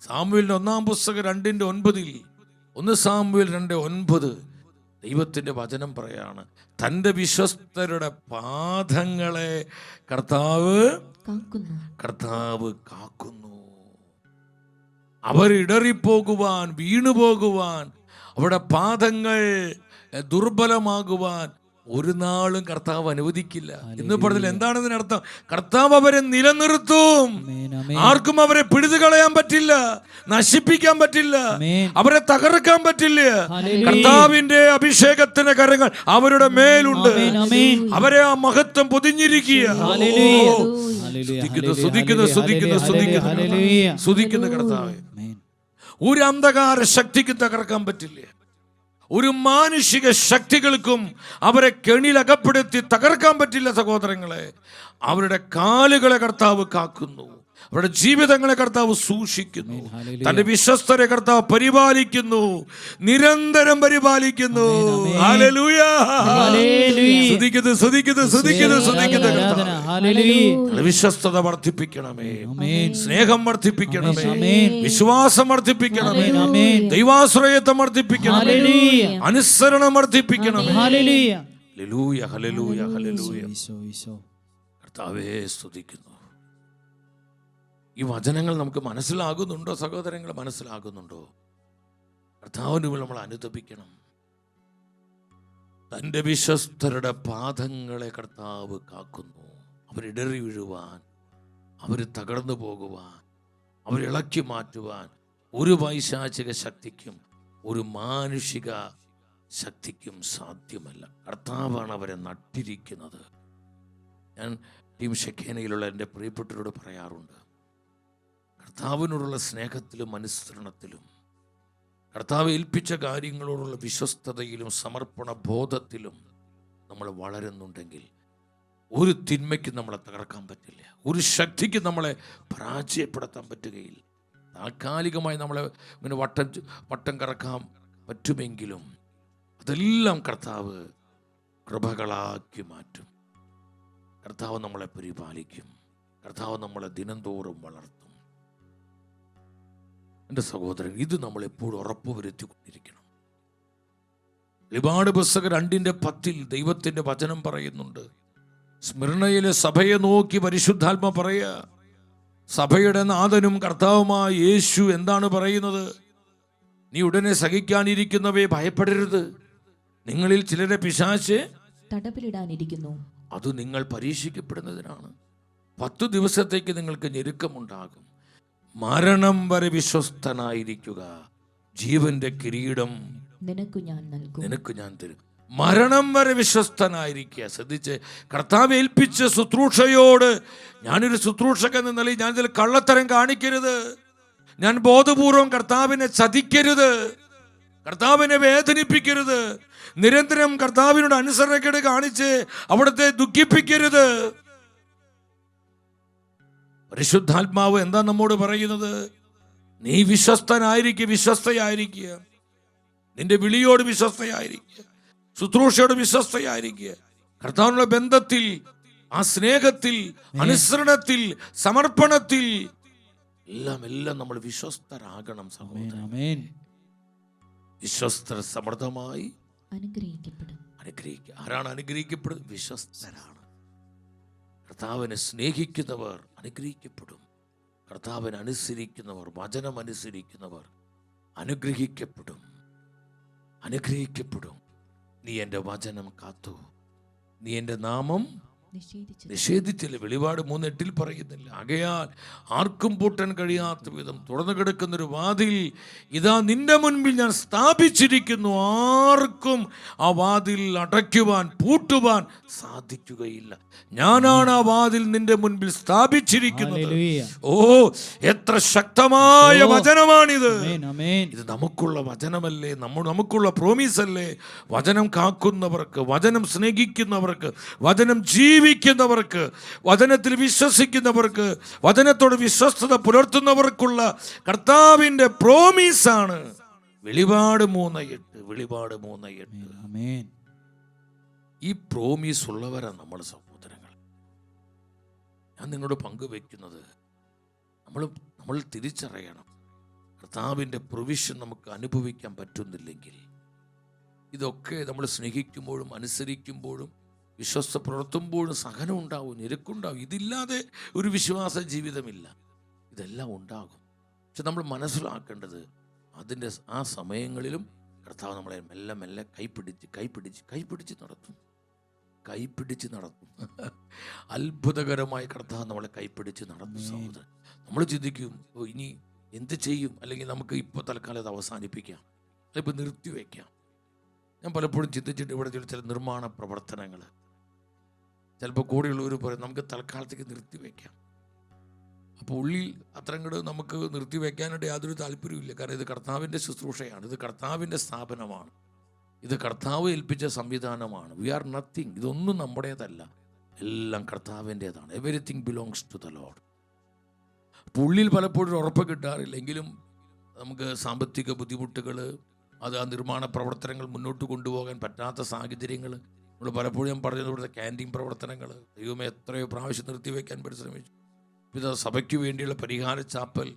സാമുവേലിന്റെ 1-ാം പുസ്തകം 2:9, 1 സാമുവേൽ 2:9 ദൈവത്തിൻ്റെ വചനം പറയാണ്, തൻ്റെ വിശ്വസ്തരുടെ പാദങ്ങളെ കർത്താവ് കാക്കുന്നു. അവരിടറിപ്പോകുവാൻ, വീണുപോകുവാൻ, അവരുടെ പാദങ്ങൾ ദുർബലമാകുവാൻ ഒരു നാളും കർത്താവ് അനുവദിക്കില്ല എന്ന് പറഞ്ഞാൽ എന്താണ് ഇതിനർത്ഥം? കർത്താവ് അവരെ നിലനിർത്തും. ആർക്കും അവരെ പിടിതു കളയാൻ പറ്റില്ല, നശിപ്പിക്കാൻ പറ്റില്ല, അവരെ തകർക്കാൻ പറ്റില്ല. കർത്താവിന്റെ അഭിഷേകത്തിന്റെ കരങ്ങൾ അവരുടെ മേലുണ്ട്. അവരെ ആ മഹത്വം പൊതിഞ്ഞിരിക്കുക. സ്തുതിക്കുന്ന കർത്താവേ, ഒരു അന്ധകാര ശക്തിക്ക് തകർക്കാൻ പറ്റില്ല. ഒരു മാനുഷിക ശക്തികൾക്കും അവരെ കെണിയിലകപ്പെടുത്തി തകർക്കാൻ പറ്റില്ല സഹോദരങ്ങളെ. അവരുടെ കാലുകളെ കർത്താവ് കാക്കുന്നു, അവരുടെ ജീവിതങ്ങളെ കർത്താവ് സൂക്ഷിക്കുന്നു. തന്റെ വിശ്വസ്തരെ കർത്താവ് പരിപാലിക്കുന്നു, നിരന്തരം പരിപാലിക്കുന്നു. ഹല്ലേലൂയ. വിശ്വസ്തത വർദ്ധിപ്പിക്കണമേ, സ്നേഹം വർദ്ധിപ്പിക്കണമേ, വിശ്വാസം വർദ്ധിപ്പിക്കണമേ, ദൈവാശ്രയത്വം വർദ്ധിപ്പിക്കണമേ, അനുസരണം വർദ്ധിപ്പിക്കണമേ. Hallelujah, hallelujah, hallelujah. കർത്താവേ സ്തുതിക്കുന്നു. ഈ വചനങ്ങൾ നമുക്ക് മനസ്സിലാകുന്നുണ്ടോ സഹോദരങ്ങൾ? മനസ്സിലാകുന്നുണ്ടോ? കർത്താവിന് മുമ്പിൽ നമ്മൾ അനുതപിക്കണം. തൻ്റെ വിശ്വസ്തരുടെ പാദങ്ങളെ കർത്താവ് കാക്കുന്നു. അവരിടറി വീഴുവാൻ, അവർ തകർന്നു പോകുവാൻ, അവരിളക്കി മാറ്റുവാൻ ഒരു പൈശാചിക ശക്തിക്കും ഒരു മാനുഷിക ശക്തിക്കും സാധ്യമല്ല. കർത്താവാണ് അവരെ നട്ടിരിക്കുന്നത്. ഞാൻ ടീം ഷെഖേനയിലുള്ള എൻ്റെ പ്രിയപ്പെട്ടവരോട് പറയാറുണ്ട്, കർത്താവിനോടുള്ള സ്നേഹത്തിലും അനുസരണത്തിലും, കർത്താവ് ഏൽപ്പിച്ച കാര്യങ്ങളോടുള്ള വിശ്വസ്തതയിലും സമർപ്പണ ബോധത്തിലും നമ്മൾ വളരുന്നുണ്ടെങ്കിൽ ഒരു തിന്മയ്ക്ക് നമ്മളെ തകർക്കാൻ പറ്റില്ല, ഒരു ശക്തിക്ക് നമ്മളെ പരാജയപ്പെടുത്താൻ പറ്റുകയില്ല. താൽക്കാലികമായി നമ്മളെ ഇങ്ങനെ വട്ടം കറക്കാൻ പറ്റുമെങ്കിലും അതെല്ലാം കർത്താവ് കൃപകളാക്കി മാറ്റും. കർത്താവ് നമ്മളെ പരിപാലിക്കും. കർത്താവ് നമ്മളെ ദിനംതോറും വളർത്തും. എൻ്റെ സഹോദരൻ, ഇത് നമ്മൾ എപ്പോഴും ഉറപ്പുവരുത്തിക്കൊണ്ടിരിക്കണം. വെളിപാട് പുസ്തകം 2:10 ദൈവത്തിൻ്റെ വചനം പറയുന്നുണ്ട്, സ്മിർണയിലെ സഭയെ നോക്കി പരിശുദ്ധാത്മ പറയുക, സഭയുടെ നാഥനും കർത്താവുമായ യേശു എന്താണ് പറയുന്നത്? നീ ഉടനെ സഹിക്കാനിരിക്കുന്നവയെ ഭയപ്പെടരുത്. നിങ്ങളിൽ ചിലരെ പിശാച് തടവിലിടാനിരിക്കുന്നു. അത് നിങ്ങൾ പരീക്ഷിക്കപ്പെടുന്നതിനാണ്. 10 ദിവസത്തേക്ക് നിങ്ങൾക്ക് ഞെരുക്കമുണ്ടാകും. മരണം വരെ വിശ്വസ്തനായിരിക്കുക, ജീവന്റെ കിരീടം നിനക്ക് ഞാൻ തരും. മരണം വരെ വിശ്വസ്തനായിരിക്കുക. ശ്രദ്ധിച്ച്, കർത്താവ് ഏൽപ്പിച്ച ശുശ്രൂഷയോട് ഞാനൊരു ശുശ്രൂഷകൻ എന്ന നിലയിൽ ഞാൻ ഇതിൽ കള്ളത്തരം കാണിക്കരുത്. ഞാൻ ബോധപൂർവം കർത്താവിനെ ചതിക്കരുത്, കർത്താവിനെ വേദനിപ്പിക്കരുത്, നിരന്തരം കർത്താവിനോട് അനുസരണക്കേട് കാണിച്ച് അവിടുത്തെ ദുഃഖിപ്പിക്കരുത്. പരിശുദ്ധാത്മാവ് എന്താ നമ്മോട് പറയുന്നത്? നീ വിശ്വസ്തനായിരിക്കുക, വിശ്വസ്തയായിരിക്കുക. നിന്റെ വിളിയോട് വിശ്വസ്തയായിരിക്കുക, ശുശ്രൂഷയോട് വിശ്വസ്തയായിരിക്കുക. കർത്താവിനുള്ള ബന്ധത്തിൽ, ആ സ്നേഹത്തിൽ, അനുസരണത്തിൽ, സമർപ്പണത്തിൽ എല്ലാം നമ്മൾ വിശ്വസ്തരാകണം സഹോദരൻ. വിശ്വസ്തർ സമൃദ്ധമായി അനുഗ്രഹിക്കപ്പെടും. ആരാണ് അനുഗ്രഹിക്കപ്പെടുന്നത്? വിശ്വസ്തരാണ്. കർത്താവിനെ സ്നേഹിക്കുന്നവർ അനുഗ്രഹിക്കപ്പെടും. കർത്താവിനെ അനുസരിക്കുന്നവർ, വചനം അനുസരിക്കുന്നവർ അനുഗ്രഹിക്കപ്പെടും. നീ എൻ്റെ വചനം കാത്തു, നീ എൻ്റെ നാമം നിഷേധിച്ചില്ല. വെളിപാട് 3:8 പറയുന്നില്ല. ആകയാൽ ആർക്കും പൂട്ടാൻ കഴിയാത്ത വിധം തുറന്നു കിടക്കുന്നൊരു വാതിൽ ഇതാ നിന്റെ മുൻപിൽ ഞാൻ സ്ഥാപിച്ചിരിക്കുന്നു. ആർക്കും ആ വാതിൽ അടയ്ക്കുവാൻ, പൂട്ടുവാൻ സാധിക്കുകയില്ല. ഞാനാണ് ആ വാതിൽ നിന്റെ മുൻപിൽ സ്ഥാപിച്ചിരിക്കുന്നത്. ഓ, എത്ര ശക്തമായ വചനമാണിത്! ഇത് നമുക്കുള്ള വചനമല്ലേ, നമുക്കുള്ള പ്രോമിസ് അല്ലേ? വചനം കാക്കുന്നവർക്ക്, വചനം സ്നേഹിക്കുന്നവർക്ക്, വചനം ജീവിക്കുന്നവർക്ക്, വചനത്തിൽ വിശ്വസിക്കുന്നവർക്ക്, വചനത്തോട് വിശ്വസ്തത പുലർത്തുന്നവർക്കുള്ള കർത്താവിന്റെ പ്രോമിസാണ് വെളിപാട് 3:8. ഈ പ്രോമിസ് ഉള്ളവരാണ് നമ്മൾ സഹോദരങ്ങൾ. ഞാൻ നിങ്ങളോട് പങ്കുവെക്കുന്നത്, നമ്മൾ തിരിച്ചറിയണം, കർത്താവിൻ്റെ പ്രൊവിഷൻ നമുക്ക് അനുഭവിക്കാൻ പറ്റുന്നില്ലെങ്കിൽ, ഇതൊക്കെ നമ്മൾ സ്നേഹിക്കുമ്പോഴും അനുസരിക്കുമ്പോഴും വിശ്വസ്ത പുലർത്തുമ്പോഴും സഹനം ഉണ്ടാവും, ഞെരുക്കുണ്ടാവും. ഇതില്ലാതെ ഒരു വിശ്വാസ ജീവിതമില്ല. ഇതെല്ലാം ഉണ്ടാകും. പക്ഷെ നമ്മൾ മനസ്സിലാക്കേണ്ടത്, അതിൻ്റെ ആ സമയങ്ങളിലും കർത്താവ് നമ്മളെ മെല്ലെ മെല്ലെ കൈപ്പിടിച്ച് നടത്തും. അത്ഭുതകരമായ കർത്താവ് നമ്മളെ കൈപ്പിടിച്ച് നടത്തും സഹോദരൻ. നമ്മൾ ചിന്തിക്കും, ഇനി എന്ത് ചെയ്യും, അല്ലെങ്കിൽ നമുക്ക് ഇപ്പോൾ തൽക്കാലം ഇത് അവസാനിപ്പിക്കാം, അതിപ്പോൾ നിർത്തിവെക്കാം. ഞാൻ പലപ്പോഴും ചിന്തിച്ചിട്ട് ഇവിടെ ചില നിർമ്മാണ പ്രവർത്തനങ്ങൾ ചിലപ്പോൾ കൂടെയുള്ളവർ പറയും നമുക്ക് തൽക്കാലത്തേക്ക് നിർത്തിവെക്കാം. അപ്പോൾ ഉള്ളിൽ അത്രങ്ങട് നമുക്ക് നിർത്തിവെക്കാനായിട്ട് യാതൊരു താല്പര്യമില്ല. കാരണം ഇത് കർത്താവിൻ്റെ ശുശ്രൂഷയാണ്, ഇത് കർത്താവിൻ്റെ സ്ഥാപനമാണ്, ഇത് കർത്താവ് ഏൽപ്പിച്ച സംവിധാനമാണ്. We are nothing. ഇതൊന്നും നമ്മുടേതല്ല, എല്ലാം കർത്താവിൻ്റെതാണ്. Everything belongs to the Lord. അപ്പോൾ ഉള്ളിൽ പലപ്പോഴും ഉറപ്പ് കിട്ടാറില്ലെങ്കിലും നമുക്ക് സാമ്പത്തിക ബുദ്ധിമുട്ടുകൾ, അത് ആ നിർമ്മാണ പ്രവർത്തനങ്ങൾ മുന്നോട്ട് കൊണ്ടുപോകാൻ പറ്റാത്ത സാഹചര്യങ്ങൾ, നമ്മൾ പലപ്പോഴും ഞാൻ പറഞ്ഞത് ഇവിടുത്തെ ക്യാൻറ്റീൻ പ്രവർത്തനങ്ങൾ ദൈവമേ എത്രയോ പ്രാവശ്യം നിർത്തിവെക്കാൻ പരിശ്രമിച്ചു. ഇത് സഭയ്ക്ക് വേണ്ടിയുള്ള പരിഹാര ചാപ്പൽ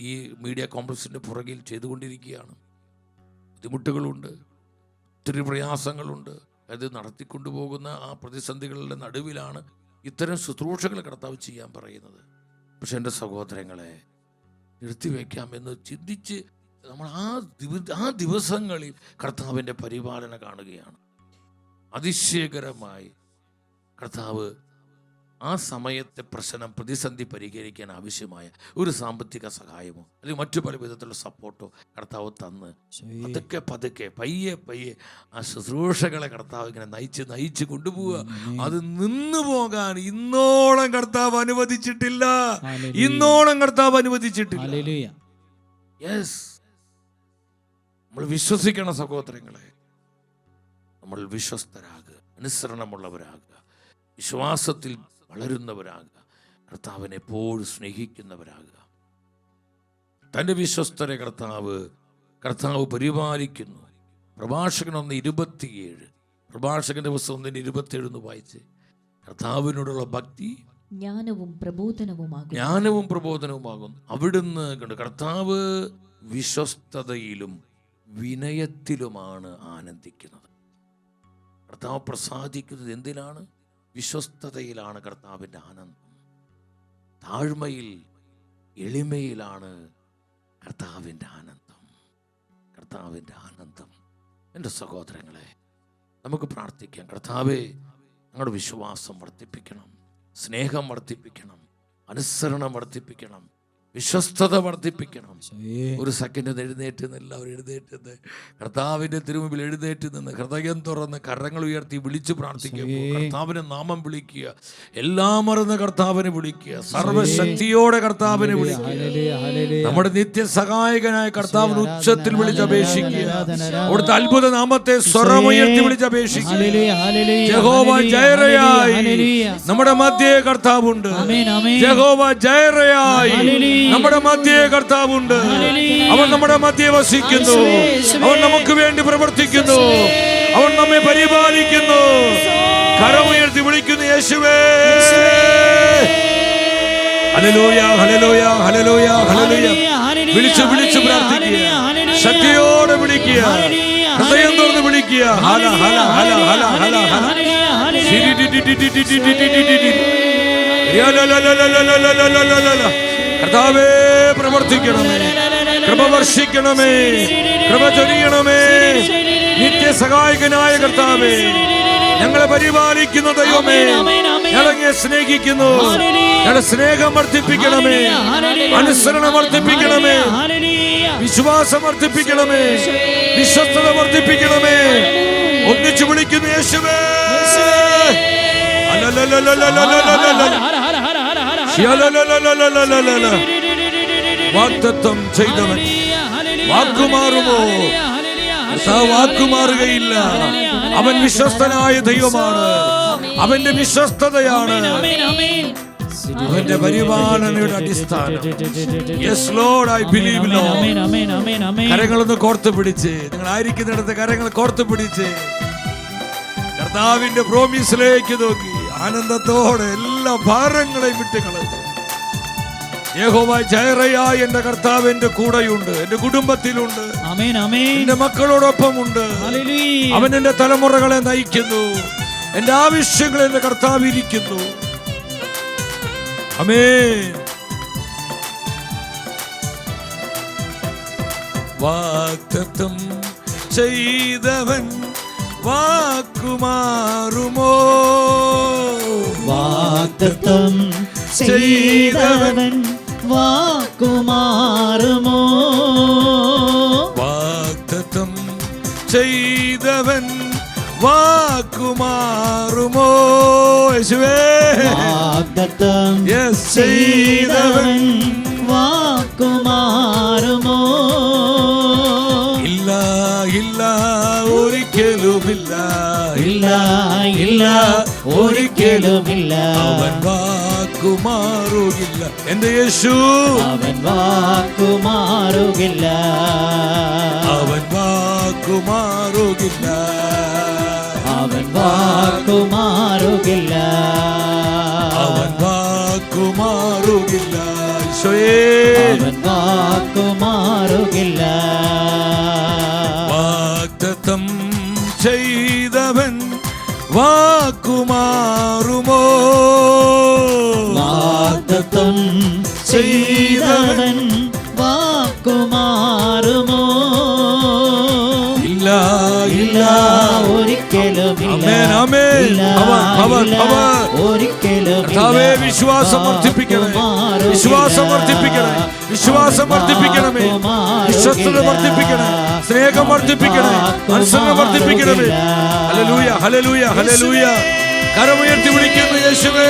ഈ മീഡിയ കോംപ്ലക്സിൻ്റെ പുറകിൽ ചെയ്തുകൊണ്ടിരിക്കുകയാണ്. ബുദ്ധിമുട്ടുകളുണ്ട്, ഒത്തിരി പ്രയാസങ്ങളുണ്ട്. അത് നടത്തിക്കൊണ്ടുപോകുന്ന ആ പ്രതിസന്ധികളുടെ നടുവിലാണ് ഇത്തരം ശുശ്രൂഷകൾ കർത്താവ് ചെയ്യാൻ പറയുന്നത്. പക്ഷെ എൻ്റെ സഹോദരങ്ങളെ, നിർത്തിവെക്കാമെന്ന് ചിന്തിച്ച് നമ്മൾ ആ ദിവസങ്ങളിൽ കർത്താവിൻ്റെ പരിപാലന കാണുകയാണ്. അതിശയകരമായി കർത്താവ് ആ സമയത്തെ പ്രശ്നം, പ്രതിസന്ധി പരിഹരിക്കാൻ ആവശ്യമായ ഒരു സാമ്പത്തിക സഹായമോ അല്ലെങ്കിൽ മറ്റു പല വിധത്തിലുള്ള സപ്പോർട്ടോ കർത്താവ് തന്ന് പതുക്കെ പയ്യെ ആ ശുശ്രൂഷകളെ കർത്താവ് ഇങ്ങനെ നയിച്ച് കൊണ്ടുപോവുക. അത് നിന്നു പോകാൻ ഇന്നോളം കർത്താവ് അനുവദിച്ചിട്ടില്ല. യെസ്, നമ്മൾ വിശ്വസിക്കണം സഹോദരങ്ങളെ. നമ്മൾ വിശ്വസ്തരാകുക, അനുസരണമുള്ളവരാകുക, വിശ്വാസത്തിൽ വളരുന്നവരാകുക, കർത്താവിനെ എപ്പോഴും സ്നേഹിക്കുന്നവരാകുക. തൻ്റെ വിശ്വസ്തരെ കർത്താവ് പരിപാലിക്കുന്നു. പ്രഭാഷകൻ 1:27, പ്രഭാഷകന്റെ പുസ്തകം 1:27 വായിച്ച്, കർത്താവിനോടുള്ള ഭക്തി ജ്ഞാനവും പ്രബോധനവുമാകുന്നു. അവിടുന്ന് കണ്ട് കർത്താവ് വിശ്വസ്തതയിലും വിനയത്തിലുമാണ് ആനന്ദിക്കുന്നത്. കർത്താവ് പ്രസാദിക്കുന്നത് എന്തിനാണ്? വിശ്വസ്തതയിലാണ് കർത്താവിൻ്റെ ആനന്ദം. താഴ്മയിൽ, എളിമയിലാണ് കർത്താവിൻ്റെ ആനന്ദം. എൻ്റെ സഹോദരങ്ങളെ, നമുക്ക് പ്രാർത്ഥിക്കാം. കർത്താവേ, ഞങ്ങളുടെ വിശ്വാസം വർദ്ധിപ്പിക്കണം, സ്നേഹം വർദ്ധിപ്പിക്കണം, അനുസരണം വർദ്ധിപ്പിക്കണം, വിശ്വസ്തത വർദ്ധിപ്പിക്കണം. ഒരു സെക്കൻഡ് എഴുന്നേറ്റ് കർത്താവിൻ്റെ തിരുമുമ്പിൽ എഴുന്നേറ്റ് നിന്ന് ഹൃദയം തുറന്ന് കരങ്ങൾ ഉയർത്തി വിളിച്ചു പ്രാർത്ഥിക്കുമ്പോൾ കർത്താവിനെ നാമം വിളിക്കുക. എല്ലാം മറന്ന് കർത്താവിനെ വിളിക്കുക. സർവശക്തിയോടെ കർത്താവിനെ വിളിക്കുക. നമ്മുടെ നിത്യസഹായകനായ കർത്താവിന് ഉച്ചത്തിൽ വിളിച്ചപേക്ഷിക്കുക. അവിടുത്തെ അത്ഭുത നാമത്തെ സ്വരമുയർത്തി വിളിച്ചപേക്ഷിക്കുക. യഹോവ ജയറയായി നമ്മുടെ മധ്യേ കർത്താവുണ്ട്. യഹോവ ജയറയായി നമ്മുടെ മധ്യേ കർത്താവുണ്ട്. അവൻ നമ്മുടെ മധ്യേ വസിക്കുന്നു. അവൻ നമുക്ക് വേണ്ടി പ്രവർത്തിക്കുന്നു. അവൻ നമ്മെ പരിപാലിക്കുന്നു. കരമുയർത്തി വിളിക്കുന്നു, യേശുവേ. Hallelujah, hallelujah, hallelujah, hallelujah. വിളിച്ചു വിളിച്ചു പ്രാർത്ഥിക്കുക, ശക്തിയോടെ വിളിക്കുക, ഹൃദയം തുറന്ന് വിളിക്കുക. ഹല ഹല ഹല ഹല ഹല ഹല. കർത്താവേ, പ്രവർത്തിക്കണമേ, കൃപ വർഷിക്കണമേ, കൃപ ചൊരിയണമേ. നിത്യസഹായകനായ കർത്താവേ, ഞങ്ങളെ പരിപാലിക്കുന്ന ദൈവമേ, ഞങ്ങളെ സ്നേഹിക്കുന്നു. ഞങ്ങളുടെ സ്നേഹം വർദ്ധിപ്പിക്കണമേ, അനുസരണം വർദ്ധിപ്പിക്കണമേ, വിശ്വാസം വർദ്ധിപ്പിക്കണമേ, വിശ്വസ്തത വർദ്ധിപ്പിക്കണമേ. ഒന്നിച്ചു വിളിക്കുന്നു, യേശുവേ. വാഗ്ദത്തം ചെയ്തവൻ വാക്കുമാറുമോ? വാക്കുമാറുകയില്ല. അവൻ വിശ്വസ്തനായ ദൈവമാണ്. അവന്റെ വിശ്വസ്തതയാണ് അവന്റെ പരിപാലനയുടെ അടിസ്ഥാനം. Yes Lord, I believe Lord. കരങ്ങളൊന്ന് കോർത്ത് പിടിച്ച്, നിങ്ങൾ ആയിരിക്കുന്നിടത്ത് കരങ്ങൾ കോർത്ത് പിടിച്ച് കർത്താവിന്റെ പ്രോമിസിലേക്ക് നോക്കി ആനന്ദത്തോടെ എല്ലാ ഭാരങ്ങളെയും വിട്ടുകളഞ്ഞു. യഹോവ ജയറയായി എന്റെ കർത്താവ് എന്റെ കൂടെയുണ്ട്, എന്റെ കുടുംബത്തിലുണ്ട്, എന്റെ മക്കളോടൊപ്പമുണ്ട്. അവൻ എന്റെ തലമുറകളെ നയിക്കുന്നു. എന്റെ ആവശ്യങ്ങൾ എന്റെ കർത്താവ് ഇരിക്കുന്നു. ആമേൻ. വാഗ്ദത്തം ചെയ്തവൻ വാക്കുമാറുമോ? വാഗ്ദത്തം ചെയ്തവൻ വാക്കുമാറുമോ? വാഗ്ദത്തം ചെയ്തവൻ വാക്കുമാറുമോ? യേശുവേ. വാഗ്ദത്തം ചെയ്തവൻ വാക്കുമാറുമോ? ഇല്ല ഇല്ല, ഒരിക്കലുമില്ല. ഇല്ല ഇല്ല, ഒരിക്കലുമില്ല. അവൻ വാക്കുമാറുകില്ല. എന്റെ യേശു അവൻ വാക്കുമാറുകില്ല. അവൻ വാക്കുമാറുകില്ല. അവൻ വാക്കുമാറുകില്ല. അവൻ വാക്കുമാറുകില്ല. ഈശോയേ, അവൻ വാക്കുമാറുകില്ല. വാഗ്ദത്തം ചെയ്തവൻ വാക്കുമാറുമോ? വാഗ്ദത്തം ചെയ്തവൻ വാക്കുമാറുമോ? ഇല്ല ഇല്ല, ഒരിക്കലുമില്ല. ആമേൻ, ആമേൻ. ഇല്ല, അവൻ ഇല്ല, ഒരിക്കലുമില്ല. കർത്താവേ, വിശ്വാസം വർദ്ധിപ്പിക്കണമേ, വിശ്വാസം വർദ്ധിപ്പിക്കണേ, വിശ്വാസം വർദ്ധിപ്പിക്കണമേ, വിശ്വസ്തത വർദ്ധിപ്പിക്കണേ, സ്നേഹം വർദ്ധിപ്പിക്കണേ, അനുസരണം വർദ്ധിപ്പിക്കണമേ. Hallelujah, hallelujah, hallelujah. കരമുയർത്തി വിളിക്കുന്നു, യേശുവേ,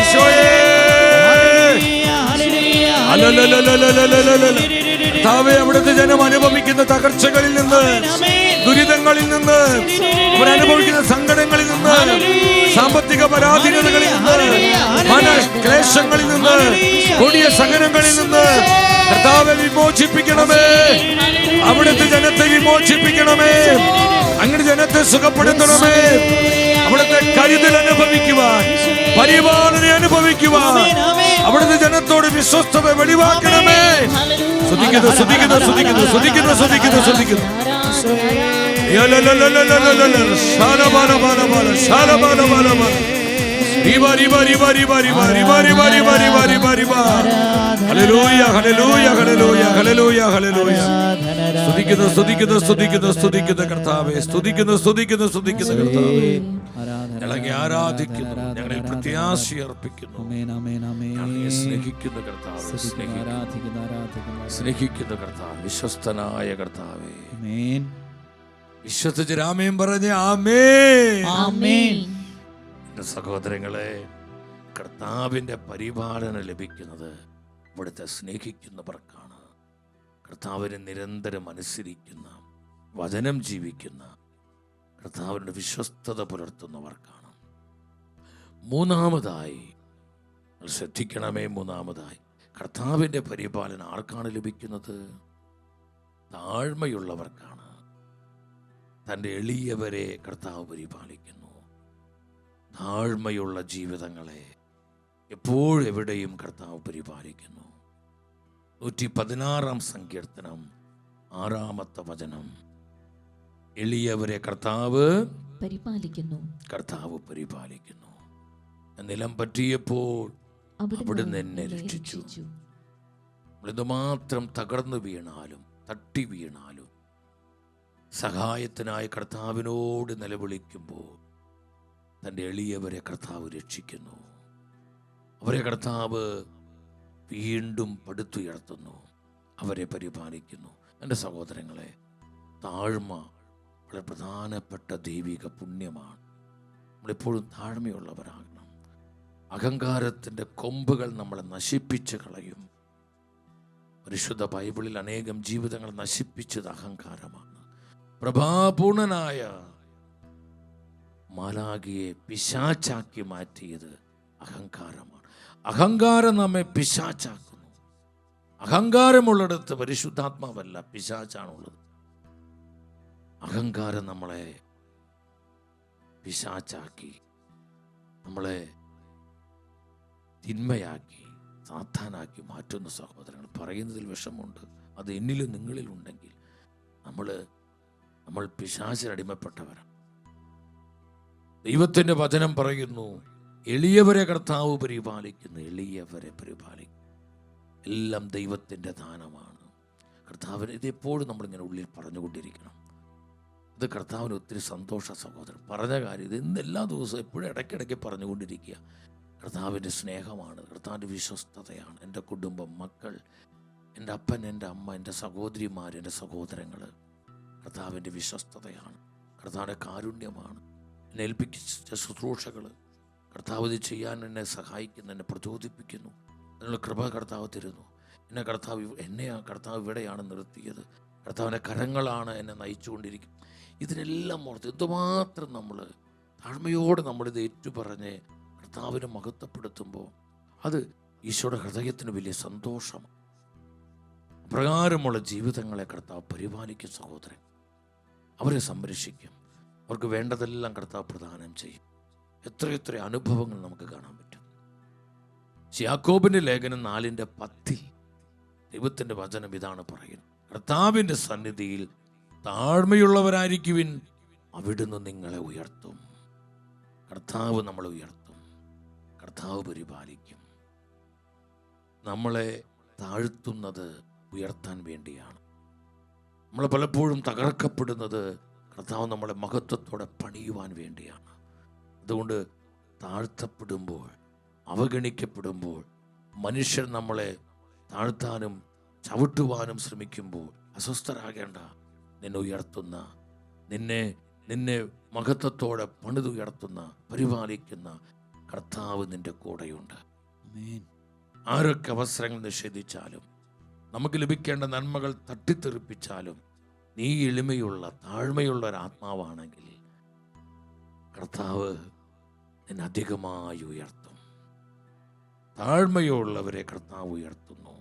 ഈശോയേ. കർത്താവേ, അവിടുത്തെ ജനം അനുഭവിക്കുന്ന തകർച്ചകളിൽ നിന്ന്, ദുരിതങ്ങളിൽ നിന്ന്, അവരനുഭവിക്കുന്ന സങ്കടങ്ങളിൽ നിന്ന്, സാമ്പത്തിക പരാധീനതകളിൽ നിന്ന്, മനക്ലേശങ്ങളിൽ നിന്ന്, കൊടിയ സഹനങ്ങളിൽ നിന്ന് കർത്താവെ വിമോചിപ്പിക്കണമേ. അവിടുത്തെ ജനത്തെ വിമോചിപ്പിക്കണമേ. അങ്ങനെ ജനത്തെ സുഖപ്പെടുത്തണമേ. അവിടുത്തെ കരുതൽ അനുഭവിക്കുവാൻ, പരിപാലന അനുഭവിക്കുവാൻ അവിടുത്തെ ജനത്തോട് വിശ്വസ്തത വെളിവാക്കണമേ. സ്തുതിക്കുന്നു, സ്തുതിക്കുന്നു, സ്തുതിക്കുന്നു, സ്തുതിക്കുന്നു, സ്തുതിക്കുന്നു, സ്തുതിക്കുന്നു. സ്തുതിക്കുന്നു, സ്തുതിക്കുന്നു, സ്തുതിക്കുന്നു, സ്തുതിക്കുന്നു കർത്താവേ. സ്തുതിക്കുന്നു, സ്തുതിക്കുന്നു, സ്തുതിക്കുന്നു കർത്താവേ. ഞങ്ങളെ ആരാധിക്കുന്നു, ഞങ്ങളിൽ പ്രത്യാശ അർപ്പിക്കുന്നു. ഞങ്ങളെ സ്നേഹിക്കുന്ന കർത്താവേ, സ്നേഹിക്കുന്ന കർത്താവ്, വിശ്വസ്തനായ കർത്താവേ. വിശ്വസിച്ച് രാമേൻ പറഞ്ഞ ആമേൻ. എന്റെ സഹോദരങ്ങളെ, കർത്താവിന്റെ പരിപാലനം ലഭിക്കുന്നത് ഇവിടുത്തെ സ്നേഹിക്കുന്നവർക്കാണ്. കർത്താവിനെ നിരന്തരം അനുസരിക്കുന്ന, വചനം ജീവിക്കുന്ന, കർത്താവിന്റെ വിശ്വസ്തത പുലർത്തുന്നവർക്കാണ്. മൂന്നാമതായി ശ്രദ്ധിക്കണമേ. മൂന്നാമതായി, കർത്താവിൻ്റെ പരിപാലനം ആർക്കാണ് ലഭിക്കുന്നത്? താഴ്മയുള്ളവർക്കാണ്. തൻ്റെ എളിയവരെ കർത്താവ് പരിപാലിക്കുന്നു. താഴ്മയുള്ള ജീവിതങ്ങളെ എപ്പോഴെവിടെയും കർത്താവ് പരിപാലിക്കുന്നു. 116 സങ്കീർത്തനം 6-ാമത്തെ വചനം. എളിയവരെ കർത്താവ് പരിപാലിക്കുന്നു. നിലം പറ്റിയപ്പോൾ അവിടുന്ന് എന്നെ രക്ഷിച്ചു. എന്തുമാത്രം തകർന്നു വീണാലും തട്ടി വീണാലും സഹായത്തിനായി കർത്താവിനോട് നിലവിളിക്കുമ്പോൾ തൻ്റെ എളിയവരെ കർത്താവ് രക്ഷിക്കുന്നു. അവരെ കർത്താവ് വീണ്ടും പടുത്തുയർത്തുന്നു, അവരെ പരിപാലിക്കുന്നു. എൻ്റെ സഹോദരങ്ങളെ, താഴ്മ വളരെ പ്രധാനപ്പെട്ട ദൈവിക പുണ്യമാണ്. നമ്മളെപ്പോഴും താഴ്മയുള്ളവരാകണം. അഹങ്കാരത്തിൻ്റെ കൊമ്പുകൾ നമ്മളെ നശിപ്പിച്ച് കളയും. പരിശുദ്ധ ബൈബിളിൽ അനേകം ജീവിതങ്ങൾ നശിപ്പിച്ചത് അഹങ്കാരമാണ്. പ്രഭാപൂർണനായ മാലാഖയെ പിശാചാക്കി മാറ്റിയത് അഹങ്കാരമാണ്. അഹങ്കാരം നമ്മെ പിശാചാക്കുന്നു. അഹങ്കാരമുള്ളിടത്ത് പരിശുദ്ധാത്മാവല്ല, പിശാചാണുള്ളത്. അഹങ്കാരം നമ്മളെ പിശാചാക്കി, നമ്മളെ തിന്മയാക്കി, സാത്താനാക്കി മാറ്റുന്ന സഹോദരങ്ങൾ. പറയുന്നതിൽ വിഷമമുണ്ട്. അത് എന്നിലും നിങ്ങളിലും ഉണ്ടെങ്കിൽ നമ്മൾ പിശാചിനടിമപ്പെട്ടവരാണ്. ദൈവത്തിൻ്റെ വചനം പറയുന്നു, എളിയവരെ കർത്താവ് പരിപാലിക്കുന്നു. എല്ലാം ദൈവത്തിൻ്റെ ദാനമാണ്. കർത്താവിന് ഇതെപ്പോഴും നമ്മളിങ്ങനെ ഉള്ളിൽ പറഞ്ഞുകൊണ്ടിരിക്കണം. ഇത് കർത്താവിന് ഒത്തിരി സന്തോഷ സഹോദരൻ. പറഞ്ഞ കാര്യം ഇത് ഇന്ന് എല്ലാ ദിവസവും എപ്പോഴും ഇടയ്ക്കിടയ്ക്ക് പറഞ്ഞുകൊണ്ടിരിക്കുക. കർത്താവിൻ്റെ സ്നേഹമാണ്, കർത്താവിൻ്റെ വിശ്വസ്തതയാണ്. എൻ്റെ കുടുംബം, മക്കൾ, എൻ്റെ അപ്പൻ, എൻ്റെ അമ്മ, എൻ്റെ സഹോദരിമാർ, എൻ്റെ സഹോദരങ്ങൾ, കർത്താവിൻ്റെ വിശ്വസ്തതയാണ്, കർത്താവിൻ്റെ കാരുണ്യമാണ്. എന്നെ ഏൽപ്പിച്ച ശുശ്രൂഷകൾ കർത്താവ് ഇത് ചെയ്യാൻ എന്നെ സഹായിക്കുന്നു, എന്നെ പ്രചോദിപ്പിക്കുന്നു. അതിനുള്ള കൃപ കർത്താവ് തരുന്നു. എന്നെ കർത്താവ് ഇവിടെയാണ് നിർത്തിയത്. കർത്താവിൻ്റെ കരങ്ങളാണ് എന്നെ നയിച്ചുകൊണ്ടിരിക്കുന്നത്. ഇതിനെല്ലാം ഓർത്ത് എന്തുമാത്രം നമ്മൾ താഴ്മയോടെ നമ്മളിത് ഏറ്റുപറഞ്ഞ് കർത്താവിനെ മഹത്വപ്പെടുത്തുമ്പോൾ അത് ഈശോയുടെ ഹൃദയത്തിന് വലിയ സന്തോഷമാണ്. പ്രകാരമുള്ള ജീവിതങ്ങളെ കർത്താവ് പരിപാലിക്കും സഹോദരൻ. അവരെ സംരക്ഷിക്കും. അവർക്ക് വേണ്ടതെല്ലാം കർത്താവ് പ്രദാനം ചെയ്യും. എത്രയെത്ര അനുഭവങ്ങൾ നമുക്ക് കാണാൻ പറ്റും. യാക്കോബിന്റെ ലേഖനം 4:10 ദൈവത്തിന്റെ വചനം ഇതാണ് പറയുന്നത്: കർത്താവിന്റെ സന്നിധിയിൽ താഴ്മയുള്ളവരായിരിക്കുവിൻ, അവിടുന്ന് നിങ്ങളെ ഉയർത്തും. കർത്താവ് നമ്മളെ ഉയർത്തും, കർത്താവ് പരിപാലിക്കും. നമ്മളെ താഴ്ത്തുന്നത് ഉയർത്താൻ വേണ്ടിയാണ്. നമ്മൾ പലപ്പോഴും തകർക്കപ്പെടുന്നത് കർത്താവ് നമ്മളെ മഹത്വത്തോടെ പണിയുവാൻ വേണ്ടിയാണ്. അതുകൊണ്ട് താഴ്ത്തപ്പെടുമ്പോൾ, അവഗണിക്കപ്പെടുമ്പോൾ, മനുഷ്യർ നമ്മളെ താഴ്ത്താനും ചവിട്ടുവാനും ശ്രമിക്കുമ്പോൾ അസ്വസ്ഥരാകേണ്ട. നിന്നെ ഉയർത്തുന്ന, നിന്നെ മഹത്വത്തോടെ പണിതുയർത്തുന്ന, പരിപാലിക്കുന്ന കർത്താവ് നിന്റെ കൂടെയുണ്ട്. ആരൊക്കെ അവസരങ്ങൾ നിഷേധിച്ചാലും, നമുക്ക് ലഭിക്കേണ്ട നന്മകൾ തട്ടിത്തെറിപ്പിച്ചാലും, നീ എളിമയുള്ള താഴ്മയുള്ള ഒരാത്മാവാണെങ്കിൽ കർത്താവ് നിന്നെ അധികമായി ഉയർത്തും. താഴ്മയുള്ളവരെ കർത്താവ് ഉയർത്തുന്നു.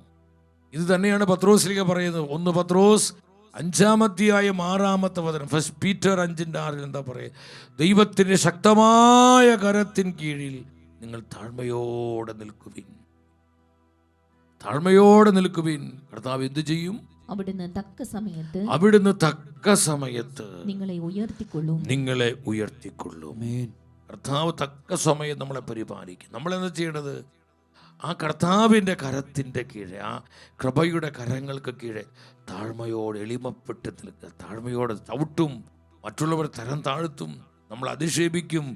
ഇത് തന്നെയാണ് പത്രോസ്ലീഹ പറയുന്നത്. 1 പത്രോസ് 5-ാമത്തെ വചനം, 1 പീറ്റർ 5:6 എന്താ പറയുക? ദൈവത്തിന്റെ ശക്തമായ കരത്തിൻ കീഴിൽ നിങ്ങൾ താഴ്മയോടെ നിൽക്കുവിൻ. കർത്താവ് എന്ത് ചെയ്യും? അവിടുന്ന് തക്ക സമയത്ത് നിങ്ങളെ ഉയർത്തിക്കൊള്ളും. കർത്താവ് തക്ക സമയം നമ്മളെ പരിപാലിക്കും. നമ്മളെന്താ ചെയ്യേണ്ടത്? ആ കർത്താവിൻ്റെ കരത്തിൻ്റെ കീഴെ, ആ കൃപയുടെ കരങ്ങൾക്ക് കീഴെ താഴ്മയോടെ എളിമപ്പെട്ട് നിൽക്കുക. താഴ്മയോടെ ചവിട്ടും, മറ്റുള്ളവർ തരം താഴ്ത്തും, നമ്മൾ അധിക്ഷേപിക്കും,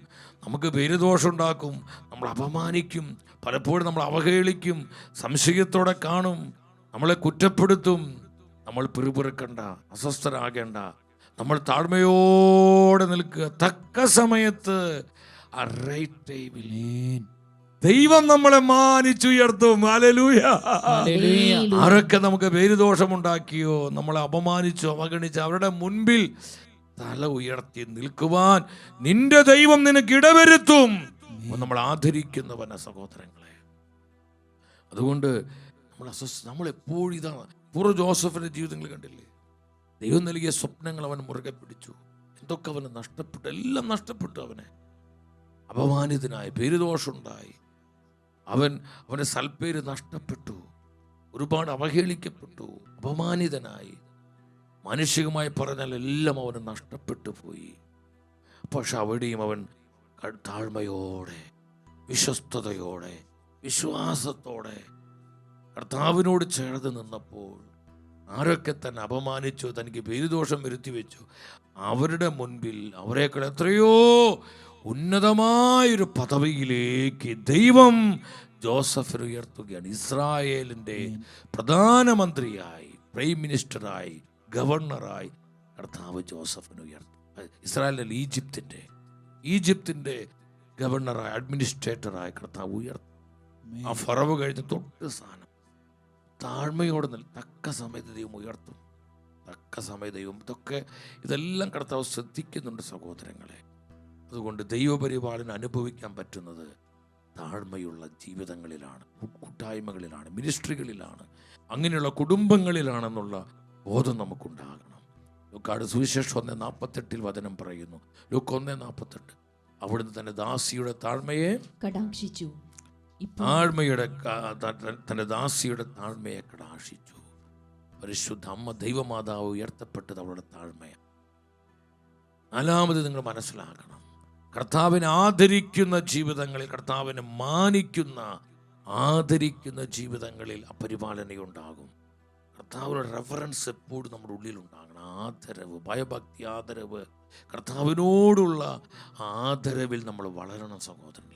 നമുക്ക് പേരുദോഷം ഉണ്ടാക്കും, നമ്മൾ അപമാനിക്കും, പലപ്പോഴും നമ്മൾ അവഹേളിക്കും, സംശയത്തോടെ കാണും, നമ്മളെ കുറ്റപ്പെടുത്തും. നമ്മൾ പിറുപിറുക്കണ്ട, അസ്വസ്ഥരാകേണ്ട. നമ്മൾ താഴ്മയോടെ നിൽക്കുക. തക്ക സമയത്ത് ദൈവം നമ്മളെ മാനിച്ചുയർത്തും. ഹല്ലേലൂയ. ആരൊക്കെ നമുക്ക് പേരുദോഷമുണ്ടാക്കിയോ, നമ്മളെ അപമാനിച്ചോ, അവഗണിച്ചോ, അവരുടെ മുൻപിൽ തല ഉയർത്തി നിൽക്കുവാൻ നിന്റെ ദൈവം നിനക്ക് ഇടവരുത്തും. നമ്മൾ ആദരിക്കുന്നവന സഹോദരങ്ങളെ, അതുകൊണ്ട് നമ്മളെപ്പോഴും ഇതാണ്. പൂർവ്വ ജോസഫിൻ്റെ ജീവിതങ്ങൾ കണ്ടില്ലേ? ദൈവം നൽകിയ സ്വപ്നങ്ങൾ അവൻ മുറുകെ പിടിച്ചു. എന്തൊക്കെ അവന് നഷ്ടപ്പെട്ടു, എല്ലാം നഷ്ടപ്പെട്ടു. അവനെ അപമാനിതനായി, പേരുദോഷമുണ്ടായി, അവൻ്റെ സൽപ്പേര് നഷ്ടപ്പെട്ടു, ഒരുപാട് അവഹേളിക്കപ്പെട്ടു, അപമാനിതനായി. മാനുഷികമായി പറഞ്ഞാൽ എല്ലാം അവന് നഷ്ടപ്പെട്ടു പോയി. പക്ഷെ അവിടെയും അവൻ താഴ്മയോടെ, വിശ്വസ്തയോടെ, വിശ്വാസത്തോടെ കർത്താവിനോട് ചേർന്ന് നിന്നപ്പോൾ ആരൊക്കെ തന്നെ അപമാനിച്ചു, തനിക്ക് പേരുദോഷം വരുത്തി വെച്ചു, അവരുടെ മുൻപിൽ അവരെക്കാൾ എത്രയോ ഉന്നതമായൊരു പദവിയിലേക്ക് ദൈവം ജോസഫിനെ ഉയർത്തുകയാണ്. ഇസ്രായേലിൻ്റെ പ്രധാനമന്ത്രിയായി, പ്രൈം മിനിസ്റ്ററായി, ഗവർണറായി കർത്താവ് ജോസഫിനെ ഉയർത്തും. ഇസ്രായേലിൽ ഈജിപ്തിൻ്റെ ഗവർണറായി, അഡ്മിനിസ്ട്രേറ്ററായി കർത്താവ് ഉയർത്തും. ആ ഫറവ് കഴിഞ്ഞ് തൊട്ട് സ്ഥാനം താഴ്മയോടെ തക്ക സമയത്ത് ദൈവം ഉയർത്തും. തക്ക സമയത്ത് ദൈവം ഇതെല്ലാം കർത്താവ് ശ്രദ്ധിക്കുന്നുണ്ട് സഹോദരങ്ങളെ. അതുകൊണ്ട് ദൈവപരിപാലനം അനുഭവിക്കാൻ പറ്റുന്നത് താഴ്മയുള്ള ജീവിതങ്ങളിലാണ്, കൂട്ടായ്മകളിലാണ്, മിനിസ്ട്രികളിലാണ്, അങ്ങനെയുള്ള കുടുംബങ്ങളിലാണെന്നുള്ള ബോധം നമുക്കുണ്ടാകണം. ലൂക്കാട് സുവിശേഷം 1:48 വചനം പറയുന്നു. ലൂക്ക് 1:48 അവിടുന്ന് തന്റെ ദാസിയുടെ താഴ്മയെ കടാക്ഷിച്ചു. തന്റെ ദാസിയുടെ താഴ്മയെ കടാക്ഷിച്ചു. പരിശുദ്ധ അമ്മ ദൈവമാതാവ് ഉയർത്തപ്പെട്ടത് അവളുടെ താഴ്മയാണ്. നാലാമത് നിങ്ങൾ മനസ്സിലാക്കണം, കർത്താവിനെ ആദരിക്കുന്ന ജീവിതങ്ങളിൽ, കർത്താവിനെ മാനിക്കുന്ന ആദരിക്കുന്ന ജീവിതങ്ങളിൽ അപരിപാലനയുണ്ടാകും. കർത്താവിനുള്ള റെഫറൻസ് എപ്പോഴും നമ്മുടെ ഉള്ളിലുണ്ടാകണം. ആദരവ്, ഭയഭക്തി, ആദരവ്, കർത്താവിനോടുള്ള ആദരവിൽ നമ്മൾ വളരണം സഹോദരങ്ങൾ.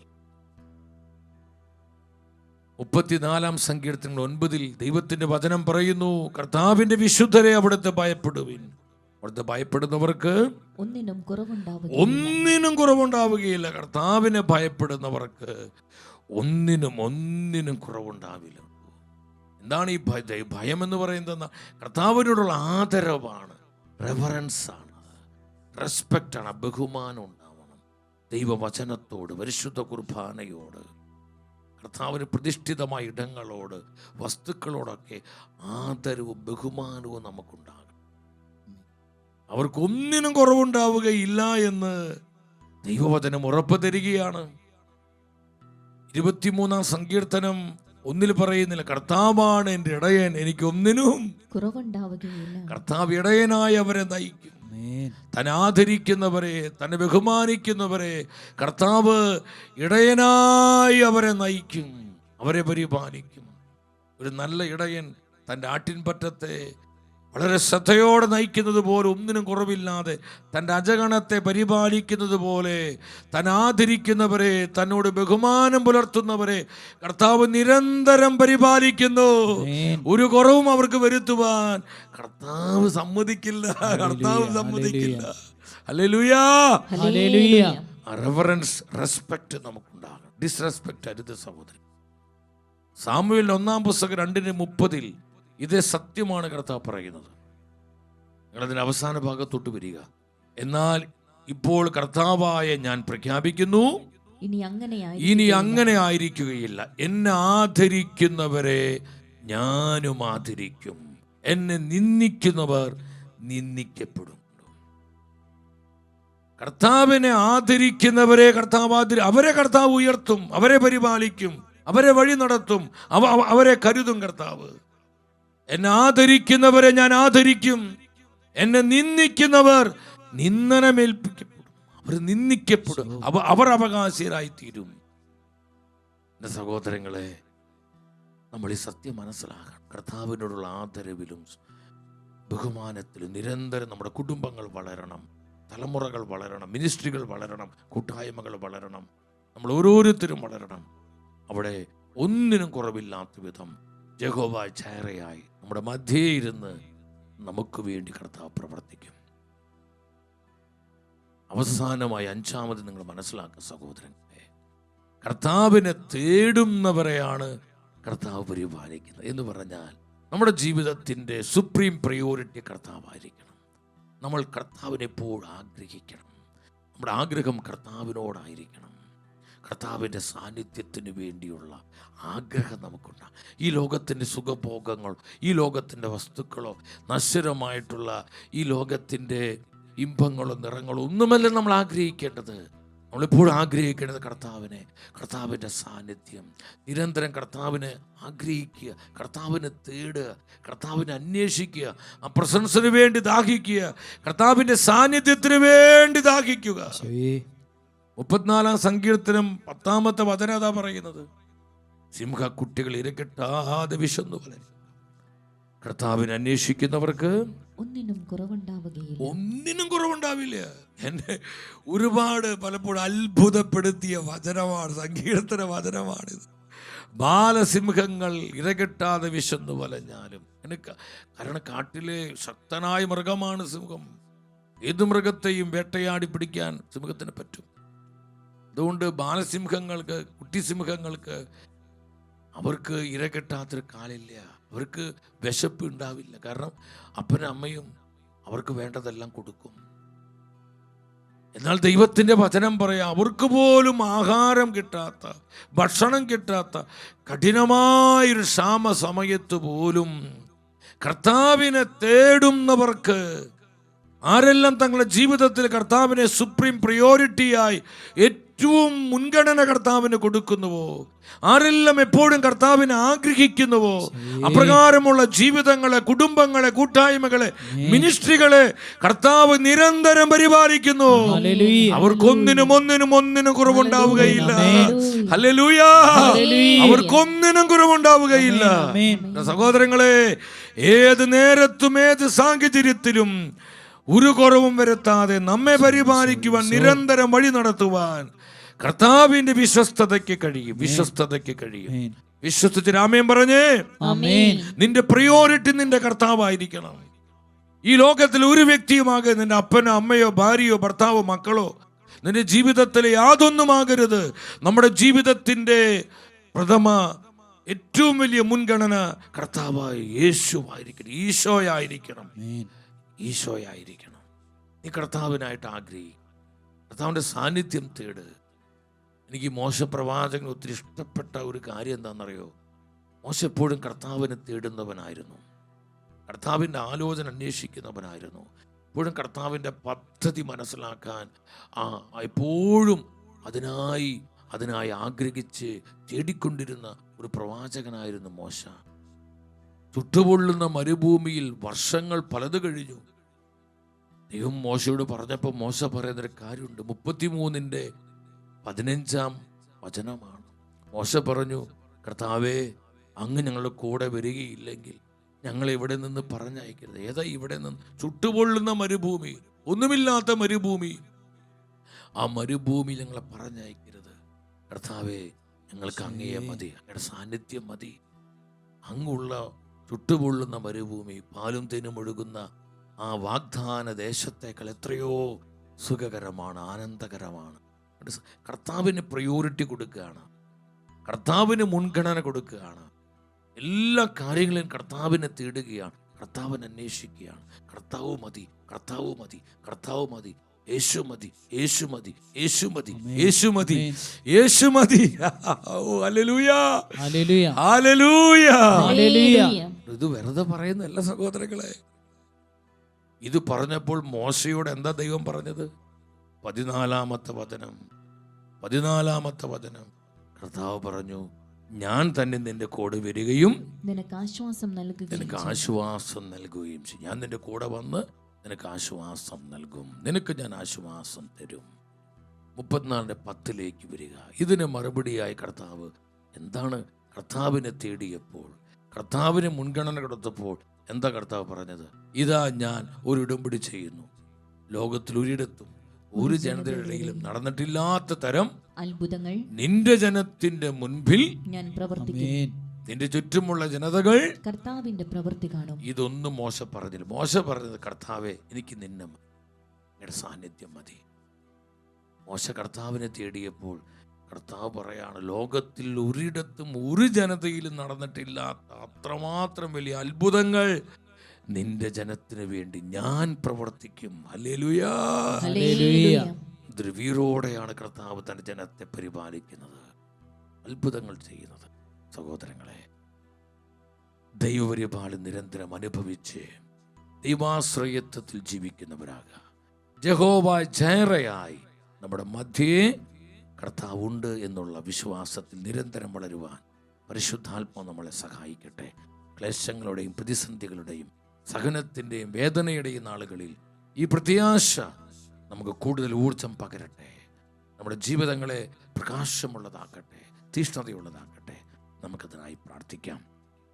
34 സങ്കീർത്തനം 9 ദൈവത്തിന്റെ വചനം പറയുന്നു, കർത്താവിന്റെ വിശുദ്ധരെ അവിടുത്തെ ഭയപ്പെടുവിൻ. അവിടുത്തെ ഭയപ്പെടുന്നവർക്ക് ഒന്നിനും കുറവുണ്ടാവുകയില്ല. കർത്താവിനെ ഭയപ്പെടുന്നവർക്ക് ഒന്നിനും കുറവുണ്ടാവില്ല. എന്താണ് ഈ ഭയം എന്ന് പറയുന്നത്? കർത്താവിനോടുള്ള ആദരവാണ്, റെഫറൻസ് ആണ്, റെസ്പെക്റ്റ് ആണ്, ബഹുമാനം ഉണ്ടാവണം. ദൈവവചനത്തോട്, പരിശുദ്ധ കുർബാനയോട്, കർത്താവിന് പ്രതിഷ്ഠിതമായ ഇടങ്ങളോട്, വസ്തുക്കളോടൊക്കെ ആദരവും ബഹുമാനവും നമുക്കുണ്ടാകണം. അവർക്കൊന്നിനും കുറവുണ്ടാവുകയില്ല എന്ന് ദൈവവചനം ഉറപ്പ് തരികയാണ്. 23 സങ്കീർത്തനം 1 പറയുന്നില്ല, കർത്താവാണ് എൻ്റെ ഇടയൻ, എനിക്ക് ഒന്നിനും കുറവുണ്ടാവുകയില്ല. കർത്താവ് ഇടയനായി അവരെ നയിക്കും. തന്നെ ആദരിക്കുന്നവരെ, തന്നെ ബഹുമാനിക്കുന്നവരെ കർത്താവ് ഇടയനായി അവരെ നയിക്കും, അവരെ പരിപാലിക്കും. ഒരു നല്ല ഇടയൻ തൻ്റെ ആട്ടിൻപറ്റത്തെ വളരെ ശ്രദ്ധയോടെ നയിക്കുന്നത് പോലെ, ഒന്നിനും കുറവില്ലാതെ തൻ്റെ അജഗണത്തെ പരിപാലിക്കുന്നത് പോലെ, തന്നെ ആദരിക്കുന്നവരെ, തന്നോട് ബഹുമാനം പുലർത്തുന്നവരെ കർത്താവ് നിരന്തരം പരിപാലിക്കുന്നു. ഒരു കുറവും അവർക്ക് വരുത്തുവാൻ കർത്താവ് സമ്മതിക്കില്ല. ഹല്ലേലൂയാ. റെഫറൻസ്, റെസ്പെക്ട് നമുക്കുണ്ടാകണം. ഡിസ്റെസ്പെക്ട് അരുത് സഹോദരൻ. സാമുവേൽ 1 2:30 ഇതേ സത്യമാണ് കർത്താവ് പറയുന്നത്. നിങ്ങളതിൻ്റെ അവസാന ഭാഗത്തോട്ട് വരിക. എന്നാൽ ഇപ്പോൾ കർത്താവായ ഞാൻ പ്രഖ്യാപിക്കുന്നു, ഇനി അങ്ങനെ ആയിരിക്കുകയില്ല. എന്നെ ആദരിക്കുന്നവരെ ഞാനും ആദരിക്കും, എന്നെ നിന്ദിക്കുന്നവർ നിന്ദിക്കപ്പെടും. കർത്താവിനെ ആദരിക്കുന്നവരെ അവരെ കർത്താവ് ഉയർത്തും, അവരെ പരിപാലിക്കും, അവരെ വഴി നടത്തും, അവരെ കരുതും കർത്താവ്. എന്നെ ആദരിക്കുന്നവരെ ഞാൻ ആദരിക്കും, എന്നെ നിന്ദിക്കുന്നവർ നിന്ദനമേൽപ്പിക്കപ്പെടും, അവർ നിന്ദിക്കപ്പെടും, അവർ അവകാശികളായി തീരും. എൻ്റെ സഹോദരങ്ങളെ, നമ്മൾ ഈ സത്യം മനസ്സിലാക്കണം. കർത്താവിനോടുള്ള ആദരവിലും ബഹുമാനത്തിലും നിരന്തരം നമ്മുടെ കുടുംബങ്ങൾ വളരണം, തലമുറകൾ വളരണം, മിനിസ്ട്രികൾ വളരണം, കൂട്ടായ്മകൾ വളരണം, നമ്മൾ ഓരോരുത്തരും വളരണം. അവിടെ ഒന്നിനും കുറവില്ലാത്ത വിധം യഹോവ ചായറയായി നമ്മുടെ മധ്യേ ഇരുന്ന് നമുക്ക് വേണ്ടി കർത്താവ് പ്രവർത്തിക്കും. അവസാനമായി 5ാമത് നിങ്ങൾ മനസ്സിലാക്കുക സഹോദരങ്ങളെ, കർത്താവിനെ തേടുന്നവരെയാണ് കർത്താവ് പരിപാലിക്കുന്നത്. എന്ന് പറഞ്ഞാൽ നമ്മുടെ ജീവിതത്തിൻ്റെ സുപ്രീം പ്രയോറിറ്റി കർത്താവായിരിക്കണം. നമ്മൾ കർത്താവിനെ എപ്പോഴും ആഗ്രഹിക്കണം. നമ്മുടെ ആഗ്രഹം കർത്താവിനോടായിരിക്കണം. കർത്താവിൻ്റെ സാന്നിധ്യത്തിന് വേണ്ടിയുള്ള ആഗ്രഹം നമുക്കുണ്ടാകും. ഈ ലോകത്തിൻ്റെ സുഖഭോഗങ്ങൾ, ഈ ലോകത്തിൻ്റെ വസ്തുക്കളോ, നശ്വരമായിട്ടുള്ള ഈ ലോകത്തിൻ്റെ ഇമ്പങ്ങളോ നിറങ്ങളോ ഒന്നുമല്ല നമ്മൾ ആഗ്രഹിക്കേണ്ടത്. നമ്മളിപ്പോഴും ആഗ്രഹിക്കേണ്ടത് കർത്താവിൻ്റെ സാന്നിധ്യം. നിരന്തരം കർത്താവിനെ ആഗ്രഹിക്കുക, കർത്താവിനെ തേടുക, കർത്താവിനെ അന്വേഷിക്കുക, ആ പ്രസൻസിന് വേണ്ടി ദാഹിക്കുക, കർത്താവിൻ്റെ സാന്നിധ്യത്തിന് വേണ്ടി ദാഹിക്കുക. 34-ാം സങ്കീർത്തനം 10-ാമത്തെ വചനം അതാ പറയുന്നത്. സിംഹക്കുട്ടികൾ ഇരക്കെട്ടാതെ വിശന്നു പോലെ കർത്താവിനെ അന്വേഷിക്കുന്നവർക്ക് ഒന്നിനും കുറവുണ്ടാവുകയില്ല. ഒന്നിനും കുറവുണ്ടാവില്ല. എന്നെ ഒരുപാട് പലപ്പോഴും അത്ഭുതപ്പെടുത്തിയ വചനമാണ്, സങ്കീർത്തന വചനമാണിത്. ബാലസിംഹങ്ങൾ ഇരകെട്ടാതെ വിശന്നു വലഞ്ഞാലും എനിക്ക്, കാരണം കാട്ടിലെ ശക്തനായ മൃഗമാണ് സിംഹം. ഏത് മൃഗത്തെയും വേട്ടയാടി പിടിക്കാൻ സിംഹത്തിന് പറ്റും. അതുകൊണ്ട് ബാലസിംഹങ്ങൾക്ക്, കുട്ടിസിംഹങ്ങൾക്ക് അവർക്ക് ഇരകെട്ടാത്തൊരു കാലില്ല, അവർക്ക് വിശപ്പ് ഉണ്ടാവില്ല. കാരണം അപ്പനും അമ്മയും അവർക്ക് വേണ്ടതെല്ലാം കൊടുക്കും. എന്നാൽ ദൈവത്തിൻ്റെ വചനം പറയാം, അവർക്ക് പോലും ആഹാരം കിട്ടാത്ത, ഭക്ഷണം കിട്ടാത്ത കഠിനമായൊരു ക്ഷാമ സമയത്ത് പോലും കർത്താവിനെ തേടുന്നവർക്ക്, ആരെല്ലാം തങ്ങളുടെ ജീവിതത്തിൽ കർത്താവിനെ സുപ്രീം പ്രയോറിറ്റിയായി ഏറ്റവും മുൻഗണന കർത്താവിന് കൊടുക്കുന്നുവോ, ആരെല്ലാം എപ്പോഴും കർത്താവിനെ ആഗ്രഹിക്കുന്നുവോ, അപ്രകാരമുള്ള ജീവിതങ്ങളെ, കുടുംബങ്ങളെ, കൂട്ടായ്മകളെ, മിനിസ്ട്രികളെ കർത്താവ് നിരന്തരം പരിപാലിക്കുന്നു. അവർക്കൊന്നിനും കുറവുണ്ടാവുകയില്ല. ഹല്ലേലൂയ. അവർക്കൊന്നിനും കുറവുണ്ടാവുകയില്ല. സഹോദരങ്ങളെ, ഏത് നേരത്തും ഏത് സാഹചര്യത്തിലും ഒരു കുറവും വരുത്താതെ നമ്മെ പരിപാലിക്കുവാൻ, നിരന്തരം വഴി നടത്തുവാൻ കർത്താവിന്റെ വിശ്വസ്തതയ്ക്ക് കഴിയും. വിശ്വസിച്ച് ആമേൻ പറഞ്ഞേ. നിന്റെ പ്രയോറിറ്റി നിന്റെ കർത്താവായിരിക്കണം. ഈ ലോകത്തിൽ ഒരു വ്യക്തിയുമാകെ, നിന്റെ അപ്പനോ അമ്മയോ ഭാര്യയോ ഭർത്താവോ മക്കളോ, നിന്റെ ജീവിതത്തിലെ യാതൊന്നുമാകരുത്. നമ്മുടെ ജീവിതത്തിന്റെ പ്രഥമ ഏറ്റവും വലിയ മുൻഗണന കർത്താവായ യേശുവായിരിക്കണം, ഈശോയായിരിക്കണം. നീ കർത്താവിനായിട്ട് ആഗ്രഹിക്കും, കർത്താവിൻ്റെ സാന്നിധ്യം തേട്. എനിക്ക് മോശ പ്രവാചകൻ ഒത്തിരി ഇഷ്ടപ്പെട്ട ഒരു കാര്യം എന്താണെന്നറിയോ? മോശ എപ്പോഴും കർത്താവിനെ തേടുന്നവനായിരുന്നു, കർത്താവിൻ്റെ ആലോചന അന്വേഷിക്കുന്നവനായിരുന്നു, എപ്പോഴും കർത്താവിൻ്റെ പദ്ധതി മനസ്സിലാക്കാൻ എപ്പോഴും അതിനായി ആഗ്രഹിച്ച് തേടിക്കൊണ്ടിരുന്ന ഒരു പ്രവാചകനായിരുന്നു മോശ. ചുട്ടുപൊള്ളുന്ന മരുഭൂമിയിൽ വർഷങ്ങൾ പലത് കഴിഞ്ഞു. ദൈവം മോശയോട് പറഞ്ഞപ്പോൾ മോശ പറയുന്നൊരു കാര്യമുണ്ട്. 33-15 വചനമാണ്. മോശ പറഞ്ഞു, കർത്താവേ, അങ്ങ് ഞങ്ങളുടെ കൂടെ വരികയില്ലെങ്കിൽ ഞങ്ങളെ ഇവിടെ നിന്ന് പറഞ്ഞയക്കരുത്. ഏതാ ഇവിടെ നിന്ന്? ചുട്ടുപൊള്ളുന്ന മരുഭൂമി, ഒന്നുമില്ലാത്ത മരുഭൂമി. ആ മരുഭൂമി ഞങ്ങളെ പറഞ്ഞയക്കരുത്. കർത്താവേ, ഞങ്ങൾക്ക് അങ്ങയെ മതി, അങ്ങയുടെ സാന്നിധ്യം മതി. അങ്ങുള്ള ചുട്ടുപൊള്ളുന്ന മരുഭൂമി, പാലും തേനും ഒഴുകുന്ന ആ വാഗ്ദാന ദേശത്തേക്കാൾ എത്രയോ സുഖകരമാണ്, ആനന്ദകരമാണ്. കർത്താവിന് പ്രയോറിറ്റി കൊടുക്കുകയാണ്, കർത്താവിന് മുൻഗണന കൊടുക്കുകയാണ്. എല്ലാ കാര്യങ്ങളും കർത്താവിനെ തേടുകയാണ്, കർത്താവിനെ അന്വേഷിക്കുകയാണ്. കർത്താവ് മതി, കർത്താവ് മതി, കർത്താവ് മതി, യേശു മതി, യേശു മതി, യേശു മതി, യേശു മതി, യേശു മതി. Hallelujah, hallelujah, hallelujah. ഇത് വെറുതെ പറയുന്നല്ല സഹോദരങ്ങളെ. ഇത് പറഞ്ഞപ്പോൾ മോശയോട് എന്താ ദൈവം പറഞ്ഞത്? 14-ാമത്തെ വചനം കർത്താവ് പറഞ്ഞു, ഞാൻ തന്നെ നിന്റെ കൂടെ വരികയും നിനക്ക് ആശ്വാസം നൽകുകയും ചെയ്യും. ഞാൻ നിന്റെ കൂടെ വന്ന് നിനക്ക് ആശ്വാസം നൽകും, നിനക്ക് ഞാൻ ആശ്വാസം തരും. 34:10 വരിക. ഇതിന് മറുപടിയായി കർത്താവ് എന്താണ്? കർത്താവിനെ തേടിയപ്പോൾ, കർത്താവിന് മുൻഗണന കൊടുത്തപ്പോൾ എന്താ കർത്താവ് പറഞ്ഞത്? ഇതാ ഞാൻ ഒരു ഉടമ്പടി ചെയ്യുന്നു, ലോകത്തിൽ ഒരിടത്തും ഒരു ജനതയുടെ ഇടയിലും നടന്നിട്ടില്ലാത്ത തരം അത്ഭുതങ്ങൾ നിന്റെ ജനത്തിന്റെ മുൻപിൽ ഞാൻ പ്രവർത്തിക്കും. നിന്റെ ചുറ്റുമുള്ള ജനതകൾ കർത്താവിന്റെ പ്രവൃത്തി കാണും. ഇതൊന്നും മോശ പറഞ്ഞില്ല. മോശ പറഞ്ഞത്, കർത്താവേ, എനിക്ക് നിങ്ങളുടെ സാന്നിധ്യം മതി. മോശ കർത്താവിനെ തേടിയപ്പോൾ കർത്താവ് പറയാണ്, ലോകത്തിൽ ഒരിടത്തും ഒരു ജനതയിലും നടന്നിട്ടില്ലാത്ത അത്രമാത്രം വലിയ അത്ഭുതങ്ങൾ നിന്റെ ജനത്തിന് വേണ്ടി ഞാൻ പ്രവർത്തിക്കും. ഹല്ലേലൂയ. എന്തൊരു വീരോടെയാണ് കർത്താവ് തൻ്റെ ജനത്തെ പരിപാലിക്കുന്നത്, അത്ഭുതങ്ങൾ ചെയ്യുന്നത്. സഹോദരങ്ങളെ, ദൈവപരിപാലനം നിരന്തരം അനുഭവിച്ച് ദൈവാശ്രയത്വത്തിൽ ജീവിക്കുന്നവരാകുക. യഹോവ ജയറയായി നമ്മുടെ മധ്യേ കർത്താവുണ്ട് എന്നുള്ള വിശ്വാസത്തിൽ നിരന്തരം വളരുവാൻ പരിശുദ്ധാത്മാവ് നമ്മളെ സഹായിക്കട്ടെ. ക്ലേശങ്ങളുടെയും പ്രതിസന്ധികളുടെയും സഹനത്തിൻ്റെയും വേദനയുടെയും നാളുകളിൽ ഈ പ്രത്യാശ നമുക്ക് കൂടുതൽ ഊർജം പകരട്ടെ. നമ്മുടെ ജീവിതങ്ങളെ പ്രകാശമുള്ളതാക്കട്ടെ, തീഷ്ണതയുള്ളതാക്കട്ടെ. നമുക്കതിനായി പ്രാർത്ഥിക്കാം.